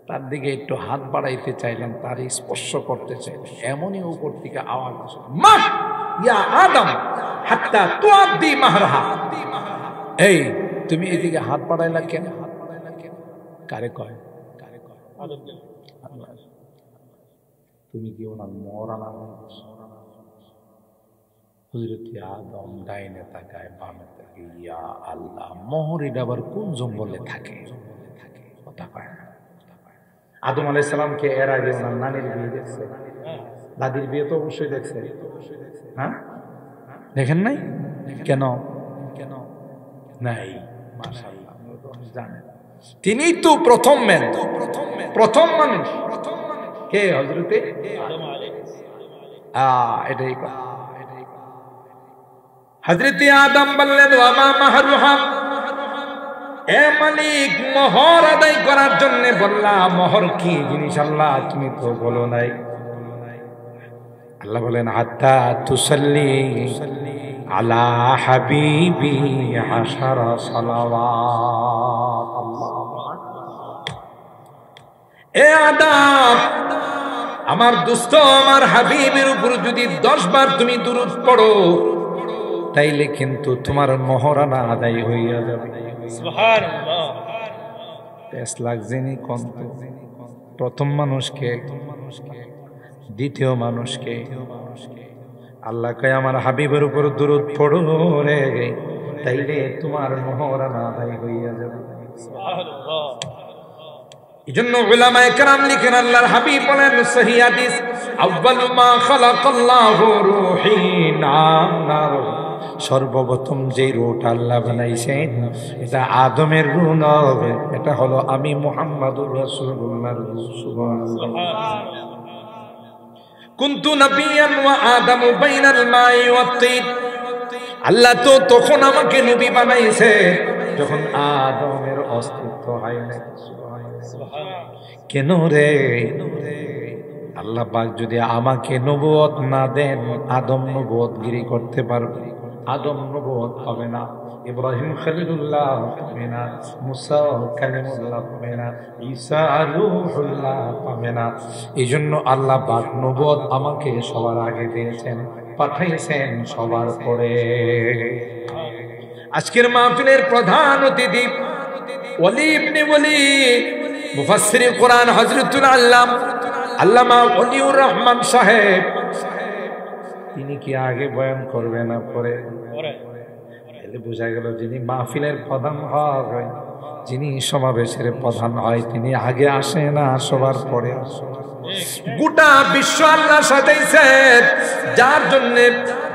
তার দিকে একটু হাত বাড়াইতে চাইলেন, তার স্পর্শ করতে চাইলেন। এমনই উপর থেকে আওয়াজ আসলো, মা ইয়া আদম হাত্তা তুআদ্দি মাহরাহা। এই তুমি এদিকে হাত বাড়াইলা কেন? কারে কয়? তুমি কি ওনার মরানা? হযরত আদম ডাইনে তাকায়, বামে তাকায়, ইয়া আল্লাহ, মোহরিটা আবার কোন জঙ্গলে থাকে? কথা পায় না। আদম আলাইহিস সালামকে এর আগে ওনার নানির বিয়ে দেখছে, দাদির বিয়ে তো অবশ্যই দেখছে। হ্যাঁ, দেখেন নাই? কেন নাই? মাশাআল্লাহ, আপনারা তো জানেন। তিনি তো প্রথম ম্যান, প্রথম মানুষ। কে? হযরতে আদম আলাইহিস সালাম। এটাই কথা। হযরতে আদম বললেন, ওয়া মা মাহরুহা, এ মালিক, মোহর আদায় করার জন্য বললাম, মোহর কি জিনিস আল্লাহ তুমি তো বলো নাই। আল্লাহ বলেন, হাত্তা তুসাল্লি আলা হাবিবি 10 সালাওয়াত। আল্লাহু আকবার। এ আদম, আমার দোস্ত, আমার হাবিবের উপর যদি 10 বার তুমি দুরূদ পড়ো, তাইলে কিন্তু তোমার মোহরানা আদায় হইয়া যাবে। সুবহানাল্লাহ। 5 লাখ যিনি কন্ত, প্রথম মানুষকে, দ্বিতীয় মানুষকে আল্লাহ কয় আমার হাবিবের উপর দুরূদ পড়ো রে, তাইলে তোমার মোহরানা আদায় হইয়া যাবে। সুবহানাল্লাহ। এজন্য উলামায়ে কেরাম লিখেন, আল্লাহর হাবিব বলেন সহিহ হাদিস, আউয়ালু মা খালাকাল্লাহু রূহি নার। সর্বপ্রথম যে রূহটা আল্লাহ বানাইছেন এটা আদমের রূহ নয়, এটা হলো আমি মুহাম্মাদুর রাসূলুল্লাহর রূহ। সুবহানাল্লাহ। কুনতু নাবিয়ান ওয়া আদামু বাইনাল মাই ওয়াত তিন। আল্লাহ তো তখন আমাকে নবী বানাইছে যখন আদমের অস্তিত্ব হয় না। কেন রে? আল্লাহ পাক যদি আমাকে নবুয়ত না দেন, আদম নবুয়তগিরি করতে পারবে? আদম নবুয়ত হবে না, ইব্রাহিম খলিলুল্লাহ পাবে না, মুসা কালিমুল্লাহ পাবে না, ঈসা রূহুল্লাহ পাবে না। এই জন্য আল্লাহ পাক নবুয়ত আমাকে সবার আগে দিয়েছেন, পাঠাইছেন সবার পরে। আজকের মাহফিলের প্রধান অতিথি ওলি ইবনে ওলি, মুফাসসির কোরআন হযরতুল আল্লামা ওলিউর রহমান সাহেব। তিনি কি আগে বয়ান করবে না পরে? এলে বোঝা গেল যিনি মাহফিলের প্রধান হয়, যিনি সমাবেশের প্রধান হয়, তিনি আগে আসে না, সবার পরে আসে। গোটা বিশ্ব আল্লাহ সাজাইছেন, যার জন্য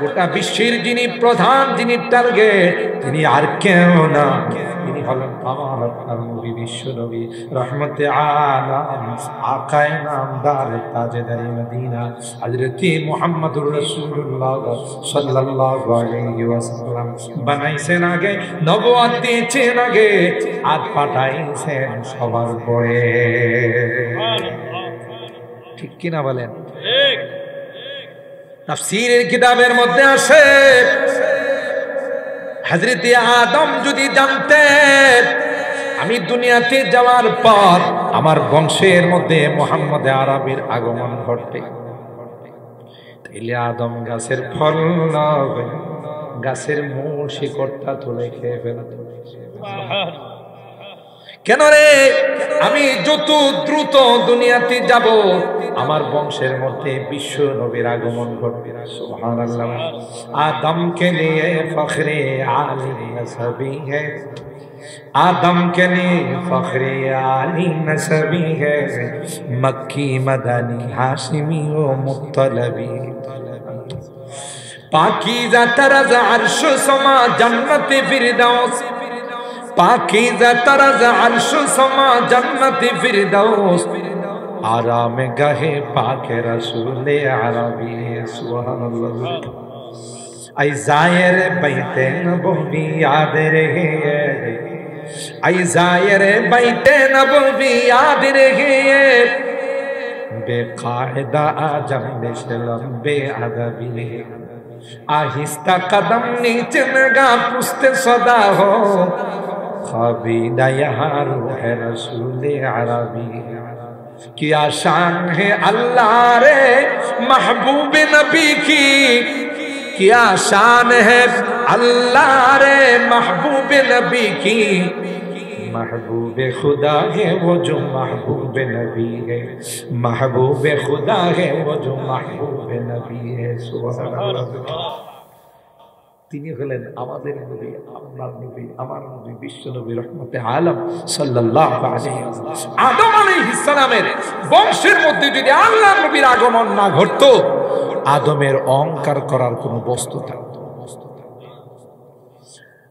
গোটা বিশ্বের যিনি প্রধান, যিনি টার্গেট, তিনি আর কেউ না, তিনি হলেন আমার আপনার নবী, বিশ্ব নবী, রহমতে আলাম, আকায়ে নামদার, তাজদার মদিনা, হযরত মুহাম্মদুর রাসূলুল্লাহ সাল্লাল্লাহু আলাইহি ওয়াসাল্লাম। বানাইছেন আগে, নবুয়ত দিয়েছেন আগে, আর পাঠাইছেন সবার পরে। ঠিক কিনা বলেন? ঠিক। তাফসীরের কিতাবের মধ্যে আসে, হযরত আদম যদি জানতেন আমি দুনিয়াতে যাওয়ার পর আমার বংশের মধ্যে মুহাম্মদ আরবির আগমন ঘটবে, তাইলে আদম গাছের ফল নয়, গাছের মূল শিকড়টা তুলে খেয়ে ফেলত। কেন রে? আমি যত দ্রুত দুনিয়াতে যাব আমার বংশের মধ্যে বিশ্ব নবীর আগমন ঘটবে। সুবহানাল্লাহ। আদম কে লিয়ে ফখরে আলী নসবি है, आदम के लिए फखरे आली नसबी है, मक्की मदनी हाशिमी व मुत्तलबी। पाकीज़ा तरज़ अर्श समा जन्नत फिरदौस, पाकीज़ा तरज़ अर्श समा जन्नत फिरदौस, आराम गहे पाके रसूल अरबी। सुभानअल्लाह। ऐ ज़ाहिर बैते नबवी याद रहे, ऐ ज़ाहिर बैते नबवी याद रहे, बेकायदा आजम लंबे अदबी। आहिस्ता कदम नीचे लगा पुस्ते सदा हो, ख्वाबीदा यहाँ रूह रसूल अरबी। क्या शान है अल्लाह रे महबूब नबी की, क्या शान है अल्लाह रे महबूब नबी की। महबूब खुदा है वो जो महबूब नबी है, महबूब खुदा है वो जो महबूब नबी है। सुबहानाल्लाह। তিনি হলেন আমাদের নবী, আপনার নবী, আমার নবী, বিশ্ব নবী, রহমতে আলম সাল্লাল্লাহু আলাইহি ওয়াসাল্লাম। আদম আলাইহিস সালামের বংশের মধ্যে যদি আল্লাহর নবীর আগমন না ঘটতো, আদমের অহংকার করার কোনো বস্তু থাকতো।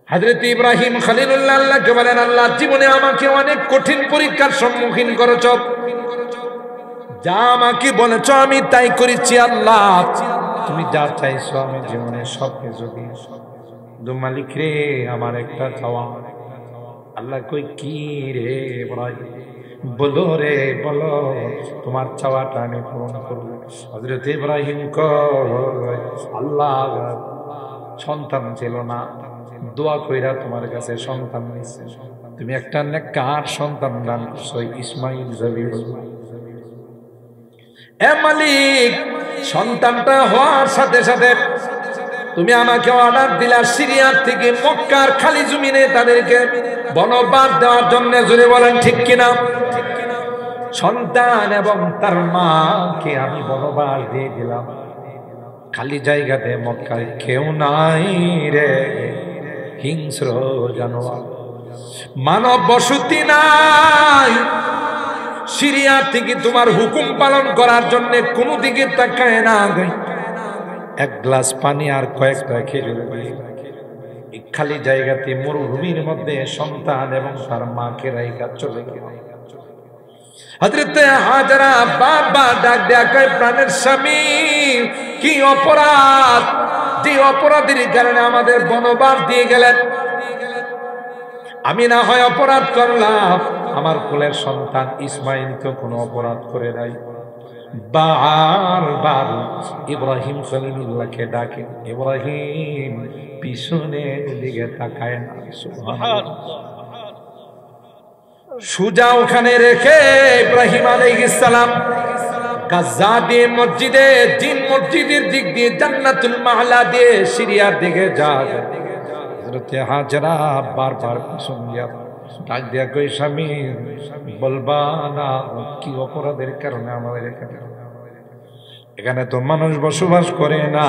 হযরত ইব্রাহিম খলিলুল্লাহ আল্লাহকে বলেন, আল্লাহ জীবনে আমাকে অনেক কঠিন পরীক্ষার সম্মুখীন করেছ, যা আমাকে বলেছ আমি তাই করেছি। আল্লাহ তুমি যা চাইছো আমি জীবনে সব কিছু দিয়েছি। মালিক রে আমার একটা চাওয়া। আল্লাহ কই কি রে ইব্রাহিম? বলো রে বলো, তোমার চাওয়াটা আমি পূরণ করব। হযরত ইব্রাহিম কয়, আল্লাহ সন্তান ছিল না, দোয়া কইরা তোমার কাছে সন্তান নিছে, তুমি একটা নেককার সন্তান দান করছো, ইসমাঈল জবিহুল্লাহ। এ মালিক, সন্তানটা হওয়ার সাথে সাথে তুমি আমাকে অর্ডার দিলা সিরিয়া থেকে মক্কার খালি জমিনে তাদেরকে বনবাস দেওয়ার জন্য। জোরে বলেন ঠিক কিনা? সন্তান এবং তার মাকে আমি বনবাস দিয়ে দিলাম। খালি জায়গাতে মক্কায় কেউ নাই রে, হিংস্র জানোয়ার, মানব বসতি নাই। সিরিয়া থেকে তোমার হুকুম পালন করার জন্য কোনো দিকে তাকায় না। এক গ্লাস পানি আর কয়েকটা খেজুর এই খালি জায়গাতে মরুভূমির মধ্যে সন্তান এবং তার মাকে রাইখা চলে গেল। হযরত হাজরা বাবা ডাক দেয়া কয়, প্রাণের স্বামী কি অপরাধ, যে অপরাধের কারণে আমাদের বনবাস দিয়ে গেলেন? আমি না হয় অপরাধ করলাম, আমার কোলের সন্তান ইসমাইল তো কোনো অপরাধ করে নাই। বারবার ইব্রাহিম খলিলুল্লাহকে ডাকে, ইব্রাহিম পিছনের দিকে তাকায় না। সুবহানাল্লাহ। সুজা ওখানে রেখে ইব্রাহিম আলাইহিস সালাম গাজা দিয়ে মসজিদে জিন মসজিদের দিক দিয়ে জান্নাতুল মাআলা দিয়ে সিরিয়ার দিকে যায়। হযরত হাজরা বারবার পিছন দিয়া ডাক দিয়া কই, স্বামী বলবা না কি অপরাধের কারণে আমাদের এখানে তো মানুষ বসবাস করে না,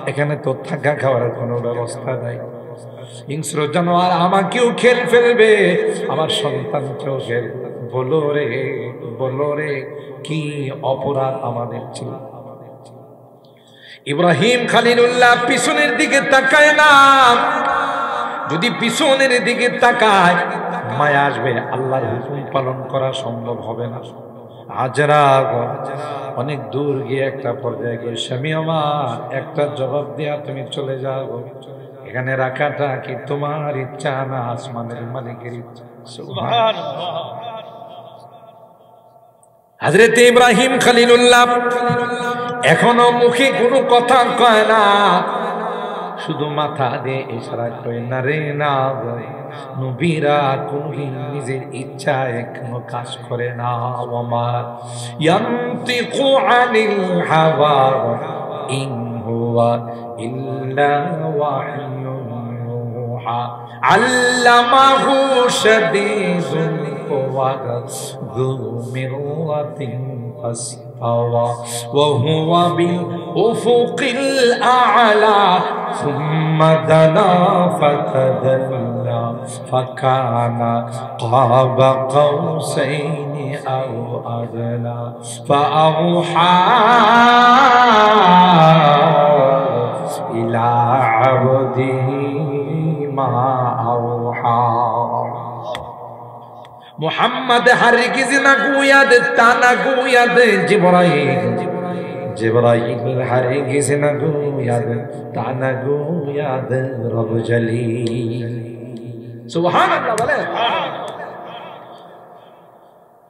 এখানে তো থাকা খাওয়ার কোনো ব্যবস্থা নাই, হিংস্র জানোয়ার আমাকেও খেয়ে ফেলবে, আমার সন্তানকেও খেয়ে। বলো রে বলো রে কি অপরাধ আমাদের ছিল? ইব্রাহিম খলিলুল্লাহ পিছনের দিকে তাকায় না। যদি পিছনের দিকে তাকায় মায়া আসবে, আল্লাহর হুকুম পালন করা সম্ভব হবে না। হাজরা অনেক দূর গিয়ে একটা পর্যায়ে গিয়ে, স্বামী আমার একটা জবাব দিয়া তুমি চলে যাও, এখানে রাখাটা কি তোমার ইচ্ছা না আসমানের মালিকের ইচ্ছা? সুবহানাল্লাহ। হযরত ইব্রাহিম খলিলুল্লাহ এখনো মুখে কোনো কথা কয় না, শুধু মাথা দিয়ে ইশারা করে না রে না। নবীরা কোনদিন নিজের ইচ্ছায় কোনো কাজ করে না। ওমা ইয়ানতিকু আনিল হাওয়া ইন হুয়া ইল্লা ওয়াহয়ুন ইউহা আল্লামাহু শাদীদুল কুওয়া যু মিররাতিন ফাসতাওয়া ওয়া হুয়া বিল উফুকিল আ'লা সুম্মা দানা ফাতাদাল্লা ফাকানা কাবা কাউসাইনি আও আদনা ফাআওহা ইলা আবদিহি মা আওহা মুহাম্মদ হারগিজ না গুয়াদ তানা গুয়াদ জিবরাইল হারগিজ না গুয়াদ তানা গুয়াদ রব জলিল সুবহানাল্লাহ বলে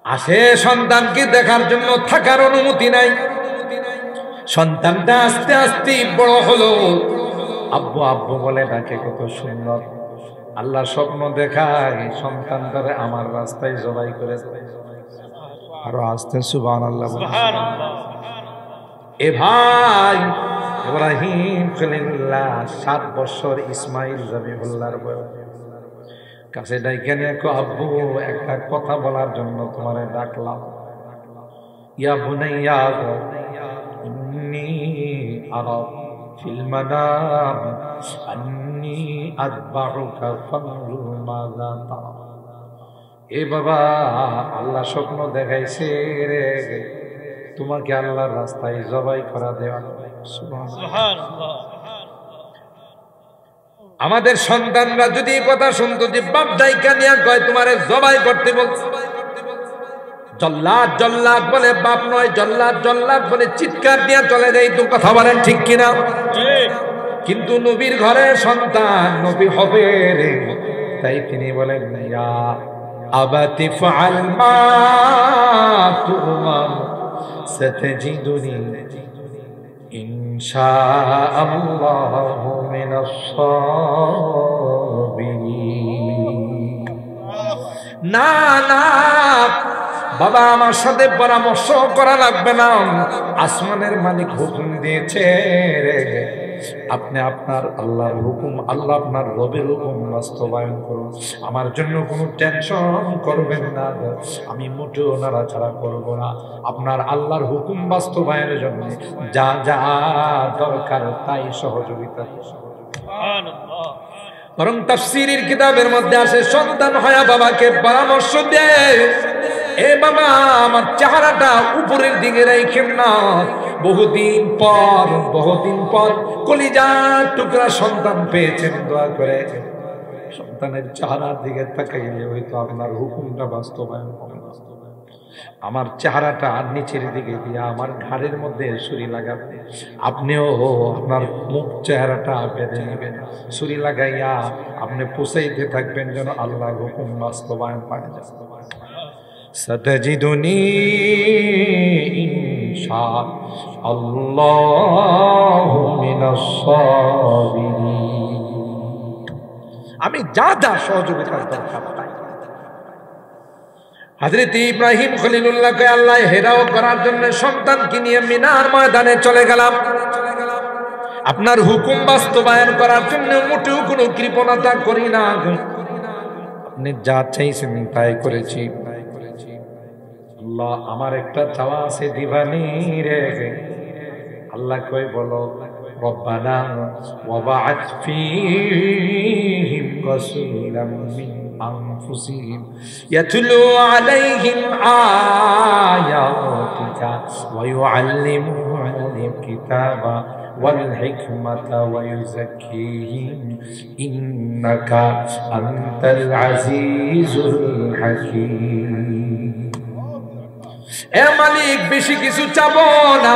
আসে সন্তানকে দেখার জন্য থাকার অনুমতি নাই সন্তানটা আস্তে আস্তে বড় হলো আব্বু আব্বু বলে ডাকে কত সুন্দর আল্লাহ স্বপ্ন দেখায় সন্তানটারে আমার রাস্তায় জবাই করে আরো আসতে সুবহানাল্লাহ সুবহানাল্লাহ এ ভাই ইব্রাহিম খলিলুল্লাহ 7 বছর ইসমাইল জবিহুল্লাহর বয়স কাছে ডাইকে নিয়ে আব্বু একটা কথা বলার জন্য তোমারে ডাকলাম ইয়া বুনাইয়া ইন্নী আরা ফিল মানাম আন্নী আযবাহুকা ফানজুর মাযা তারা এ বাবা আল্লাহ স্বপ্ন দেখাইছে রে তোমাকে আল্লাহর রাস্তায় জবাই করা দেওয়া সুবহানাল্লাহ আমাদের সন্তানরা যদি এই কথা শুনতো যে বাপ ডাইকা নিয়া কয় তোমারে জবাই করতে বলছে জল্লাদ জল্লাদ বলে বাপ নয় জল্লাদ জল্লাদ বলে চিৎকার দিয়া চলে যায় তো কথা বলেন ঠিক কিনা কিন্তু নবীর ঘরের সন্তান নবী হবে রে তাই তিনি বলেন ইয়া আবাতি ফাআল মা তুমার সাতাজিদুনি ইনশাআল্লাহু মিনাস সাবিরিন না না বাবা আমার সাথে পরামর্শ করা লাগবে না আসমানের মালিক হুকুম দিয়েছে আপনি আপনার আল্লাহর হুকুম আল্লাহ আপনার রবের হুকুম বাস্তবায়ন করুন আমার জন্য কোনো টেনশন করবেন না আমি মোটেও নাড়াচাড়া করব না আপনার আল্লাহর হুকুম বাস্তবায়নের জন্য যা যা দরকার তাই সহযোগিতা সুবহানাল্লাহ বরং তাফসীরের কিতাবের মধ্যে আসে সন্তান হয়া বাবাকে পরামর্শ দেয় এ বাবা আমার চেহারাটা উপরের দিকে রাখেন না বহুদিন পর কলিজার টুকরা সন্তান পেয়েছেন দোয়া করে সন্তানের চেহারার দিকে তাকাইলে হয়তো আপনার হুকুমটা বাস্তবায়ন হবে আমার চেহারাটা নিচের দিকে দিয়ে আমার ঘাড়ের মধ্যে ছুরি লাগাবে আপনিও আপনার মুখ চেহারাটা বেঁধে নেবেন ছুরি লাগাইয়া আপনি পুষাইতে থাকবেন যেন আল্লাহর হুকুম বাস্তবায়ন পায় যায় ستجدني إن شاء الله من الصابرين আমি যা যা সহযোগিতার দরকার পাই হযরত ইব্রাহিম খলিলুল্লাহকে আল্লাহ হেরাও করার জন্য সন্তানকে নিয়ে মিনার ময়দানে চলে গেলাম আপনার হুকুম বাস্তবায়ন করার জন্য মোটেও কোনো কৃপণতা করি না আপনি যা চাইছেন তাই করেছি আল্লাহ আমার একটা চাওয়া আছে দিবানি রে আল্লাহ কই বলো রব্বানা ওয়াবা'আথ ফীহিম রাসূলাম মিন আনফুসিহিম ইয়াতলু আলাইহিম আয়াতিকা ওয়া ইউআল্লিমুহুমুল কিতাবা ওয়াল হিকমাতা ওয়া ইউযাক্কিহিম ইন্নাকা আনতাল আজিজুল হাকীম এ মালিক বেশি কিছু চাবো না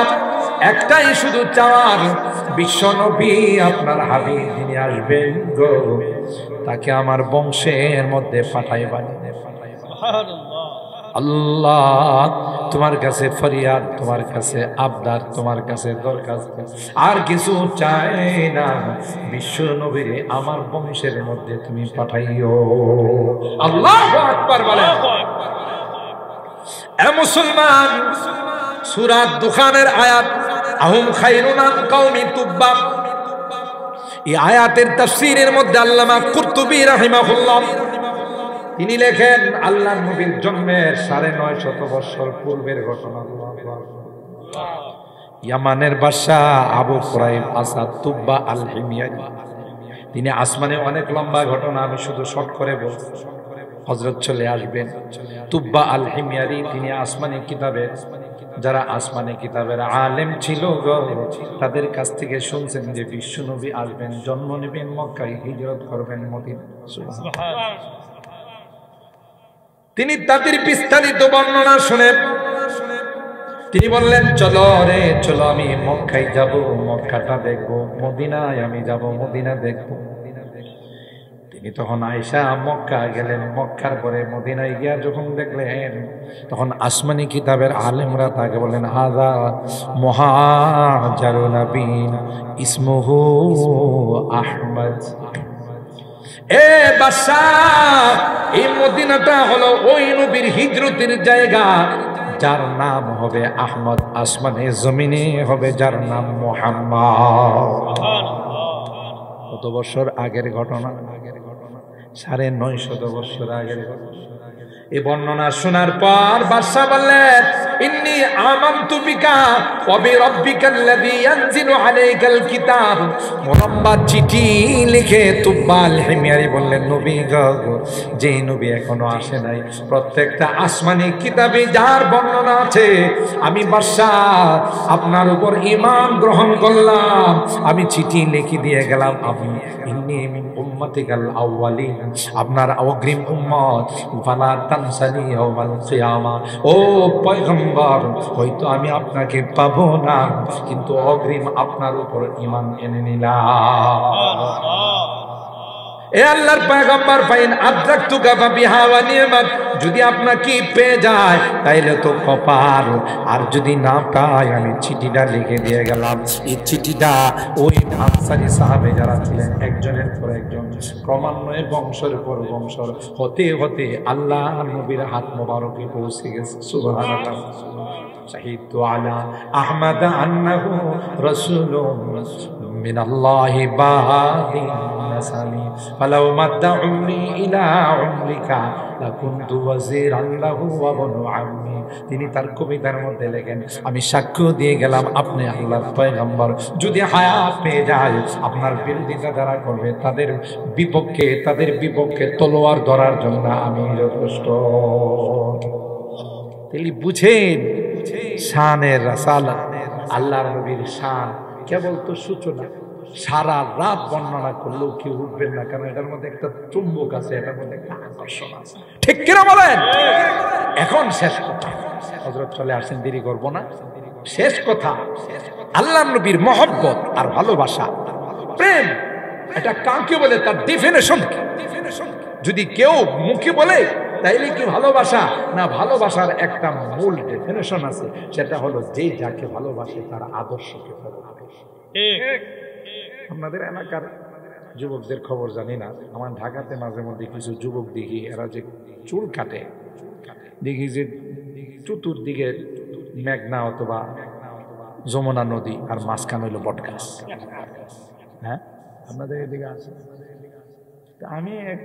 একটাই শুধু চাওয়ার বিশ্ব নবী আপনার হাবিব যিনি আসবেন গো তাকে আমার বংশের মধ্যে পাঠাইবানি সুবহানাল্লাহ আল্লাহ তোমার কাছে ফরিয়াদ তোমার কাছে আবদার তোমার কাছে দরখাস্ত আর কিছু চাই না বিশ্ব নবীরে আমার বংশের মধ্যে তুমি পাঠাইও আল্লাহু আকবার বলেন এ মুসলমান সূরা দুখানের আয়াত আহুম খায়রুন আম কওমি তুব্বা। এই আয়াতের তাফসীরের মধ্যে আল্লামা কুরতুবী রাহিমাহুল্লাহ তিনি লেখেন আল্লাহর নবীর জন্মের ৯৫০ বছর পূর্বের ঘটনা। ইয়ামানের বাদশা আবু কুরাইব আসাদ তুব্বা আল হিময়ারি তিনি আসমানে, অনেক লম্বা ঘটনা, আমি শুধু শর্ট করে বলছি, হযরত চলে আসবেন। তুব্বা আল হিময়ারি তিনি আসমানি কিতাবের, যারা আসমানি কিতাবের আলেম ছিল তাদের কাছ থেকে শুনছেন যে বিশ্ব নবী আসবেন, জন্ম নেবেন মক্কায়, হিজরত করবেন মদিনা। সুবহানাল্লাহ। তিনি তাদের বিস্তারিত বর্ণনা শুনে তিনি বললেন, চলো রে চলো, আমি মক্কায় যাব, মক্কাটা দেখবো, মদিনায় আমি যাব, মদিনা দেখবো। তিনি তখন আয়েশা মক্কা গেলেন, মক্কার পরে মদিনায় গিয়া যখন দেখলেন তখন আসমানি কিতাবের আলেমরা তাকে বলেন, হাযা মুহাজিরুন নবীন ইসমুহু আহমদ। এ বাদশাহ, এই মদিনাটা হলো ওই নবীর হিজরতের জায়গা যার নাম হবে আহমদ, আসমানে জমিনে হবে যার নাম মুহাম্মদ। কত বছর আগের ঘটনা? ৯৫০ বছর আগের ঘটনা। এই বর্ণনা শোনার পর বাদশা বললেন, ইন্নী আমানতু বিকা ওয়া বিরাব্বিকাল্লাযী ইয়ানজিলু আলাইকাল কিতাব। মুরব্বা চিঠি লিখে তুব্বা আল হিময়ারি বললেন, নবী গো, যে নবী এখনো আসে নাই, প্রত্যেকটা আসমানি কিতাবে যার বর্ণনা আছে, আমি বাদশা আপনার উপর ঈমান গ্রহণ করলাম, আমি চিঠি লিখে দিয়ে গেলাম, আপনি ইন্নী মিন উম্মাতিকাল আউয়ালিন, আপনার অগ্রিম উম্মত, ফালা তানসানি ইয়াউমাল কিয়ামা। ও পয়গম্বর, হয়তো আমি আপনাকে পাবো না, কিন্তু অগ্রিম আপনার উপর ঈমান এনে নিলাম। এ আল্লাহর পয়গম্বর, ফাইন আদরাকতুকা ফাবিহা ওয়া নি'মাত, যদি আপনাকে পেয়ে যায় তাইলে তো কপাল, আর যদি না পাই আমি চিঠিটা লিখে দিয়ে গেলাম। এই চিঠিটা ওই আনসারী সাহাবে যারা ছিলেন একজনের পর একজন ক্রমান্বয়ে বংশের পর বংশ হতে হতে আল্লাহ নবীর হাত মোবারকে পৌঁছে গেছে। সুবহানাল্লাহ। শাহিদু আলা আহমদ আন্নাহু রাসূলুন মিনাল্লাহি বাদিন নাসামি ফালাউ মাদ্দা উমরি ইলা উমরিকা লাকুনতু ওয়াজিরান লাহু ওয়া বনু আম্মি। তিনি তার কবিতার মধ্যে লেখেন, আমি সাক্ষ্য দিয়ে গেলাম আপনি আল্লাহর পয়গম্বর, যদি হায়াত পেয়ে যায় আপনার বিরোধিতা যারা করবে তাদের বিপক্ষে তলোয়ার ধরার জন্য আমি যথেষ্ট। তিনি বুঝেন শানের রাসালাত, আল্লাহর নবীর শান কেবল তো সূচনা, সারা রাত বর্ণনা করলেও কেউ উঠবেন না, কারণ এটার মধ্যে একটা চুম্বক আছে, এটার মধ্যে একটা আকর্ষণ আছে। ঠিক কিনা বলেন? এখন শেষ কথা, হযরত চলে আসেন, দেরি করবো না। শেষ কথা, আল্লাহর নবীর মহব্বত আর ভালোবাসা, প্রেম, এটা কাকে বলে, তার ডেফিনেশন কি? যদি কেউ মুখে বলে তাইলে কি ভালোবাসা না? ভালোবাসার একটা মূল ডেফিনেশন আছে, সেটা হলো যে যাকে ভালোবাসে তার আদর্শকে ফলো করে। আপনাদের এলাকার যুবকদের খবর জানি না, আমার ঢাকাতে মাঝে মধ্যে কিছু যুবক দেখি, এরা যে চুল কাটে, দেখি যে চতুর্দিকে মেঘনা অথবা যমুনা নদী আর মাঝখানে হইল বটগাছ। হ্যাঁ, আপনাদের এদিকে আছে? আমি এক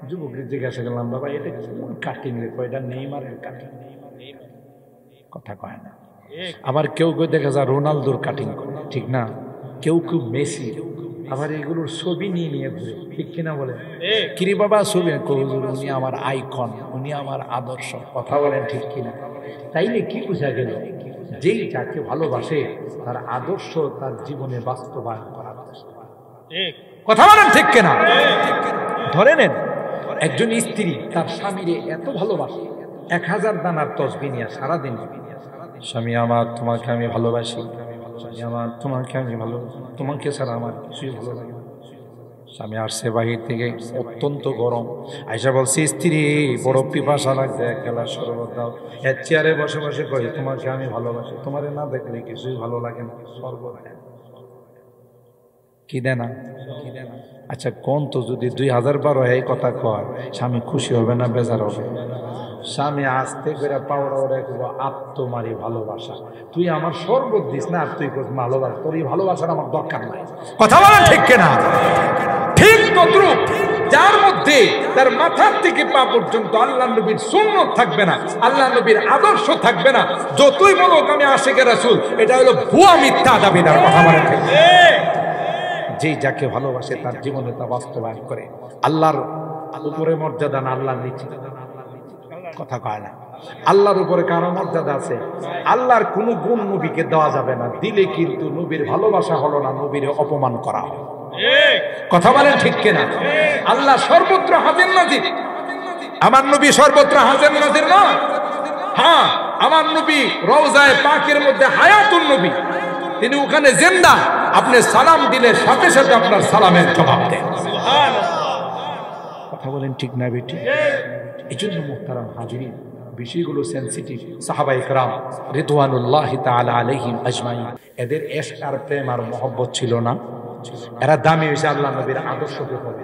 যুবকের জিজ্ঞাসা করলাম, বাবা এটা কোন কাটিং রে? এটা নেইমারের কাটিং। কথা কয় না। আবার কেউ কেউ দেখা যায় রোনালদোর কাটিং করে, ঠিক না? কেউ কেউ মেসি, আবার এগুলোর ছবি নিয়ে নিয়ে ঘুরে, ঠিক কিনা বলে? কিরে বাবা ছবি, উনি আমার আইকন, উনি আমার আদর্শ। কথা বলেন ঠিক কিনা? তাইলে কি বোঝা গেল? যেই যাকে ভালোবাসে তার আদর্শ তার জীবনে বাস্তবায়ন করার চেষ্টা। কথা বলেন ঠিক কিনা? ধরে নেন একজন স্ত্রী তার স্বামীরে এত ভালোবাসে, 1000 দানার তসবিহ নিয়ে সারাদিন, স্বামী আমার তোমাকে আমি ভালোবাসি, স্বামী আমার তোমাকে আমি ভালোবাসি, তোমাকে ছাড়া আমার কিছুই ভালো লাগে না। স্বামী আসছে বাহির থেকে, অত্যন্ত গরম, আয়সা বলছে, স্ত্রী বড় পিপাসা লাগছে, এক গ্লাস শরবত দাও। এর চেয়ারে বসে বসে কই, তোমাকে আমি ভালোবাসি, তোমারে না দেখলে কিছুই ভালো লাগে না, শরবত। কি দেয় না? আচ্ছা কোন তো যদি 2012 এই কথা কয় স্বামী খুশি হবে না বেজার হবে? স্বামী আস্তে করে পাওড়া ওরে আত্মমারি ভালোবাসা, তুই আমার শরবত দিস না আর তুই ভালোবাসা, তোর এই ভালোবাসার আমার দরকার নাই। কথা বলেন ঠিক কিনা? ঠিক তদ্রুপ যার মধ্যে তার মাথার থেকে পা পর্যন্ত আল্লাহ নবীর সুন্নাত থাকবে না, আল্লাহ নবীর আদর্শ থাকবে না, যতই বলো আমি আশিকে রাসূল, এটা হলো ভুয়া মিথ্যা দাবিদার। কথা বলেন ঠিক? যে যাকে ভালোবাসে তার জীবনে তা বাস্তবায়ন করে। আল্লাহর উপরে মর্যাদা না আল্লাহর নিচে? কথা কয় না। আল্লাহর উপরে কারো মর্যাদা আছে? আল্লাহর কোন গুণ নবীকে দেওয়া যাবে না, দিলে কিন্তু নবীর ভালোবাসা হলো না, নবীর অপমান করা হবে। কথা বলেন ঠিক কিনা? আল্লাহ সর্বত্র হাজির নাজির, আমার নবী সর্বত্র হাজির নাজির না। হ্যাঁ, আমার নবী রওজায়ে পাকের মধ্যে হায়াতুন নবী, তিনি ওখানে জিন্দা। আপনি সালাম দিলে সাথে সাথে আপনার সালামের জবাব দেন। কথা বলেন ঠিক না বেটি? এই জন্য মুহতারাম হাজিরিন, বিষয়গুলো সেন্সিটিভ। সাহাবায়ে কেরাম রিদওয়ানুল্লাহি তাআলা আলাইহিম আজমাইন, এদের ইশক আর প্রেম আর মহব্বত ছিল না? এরা দামি হয়েছে আল্লাহ নবীর আদর্শকে হবে।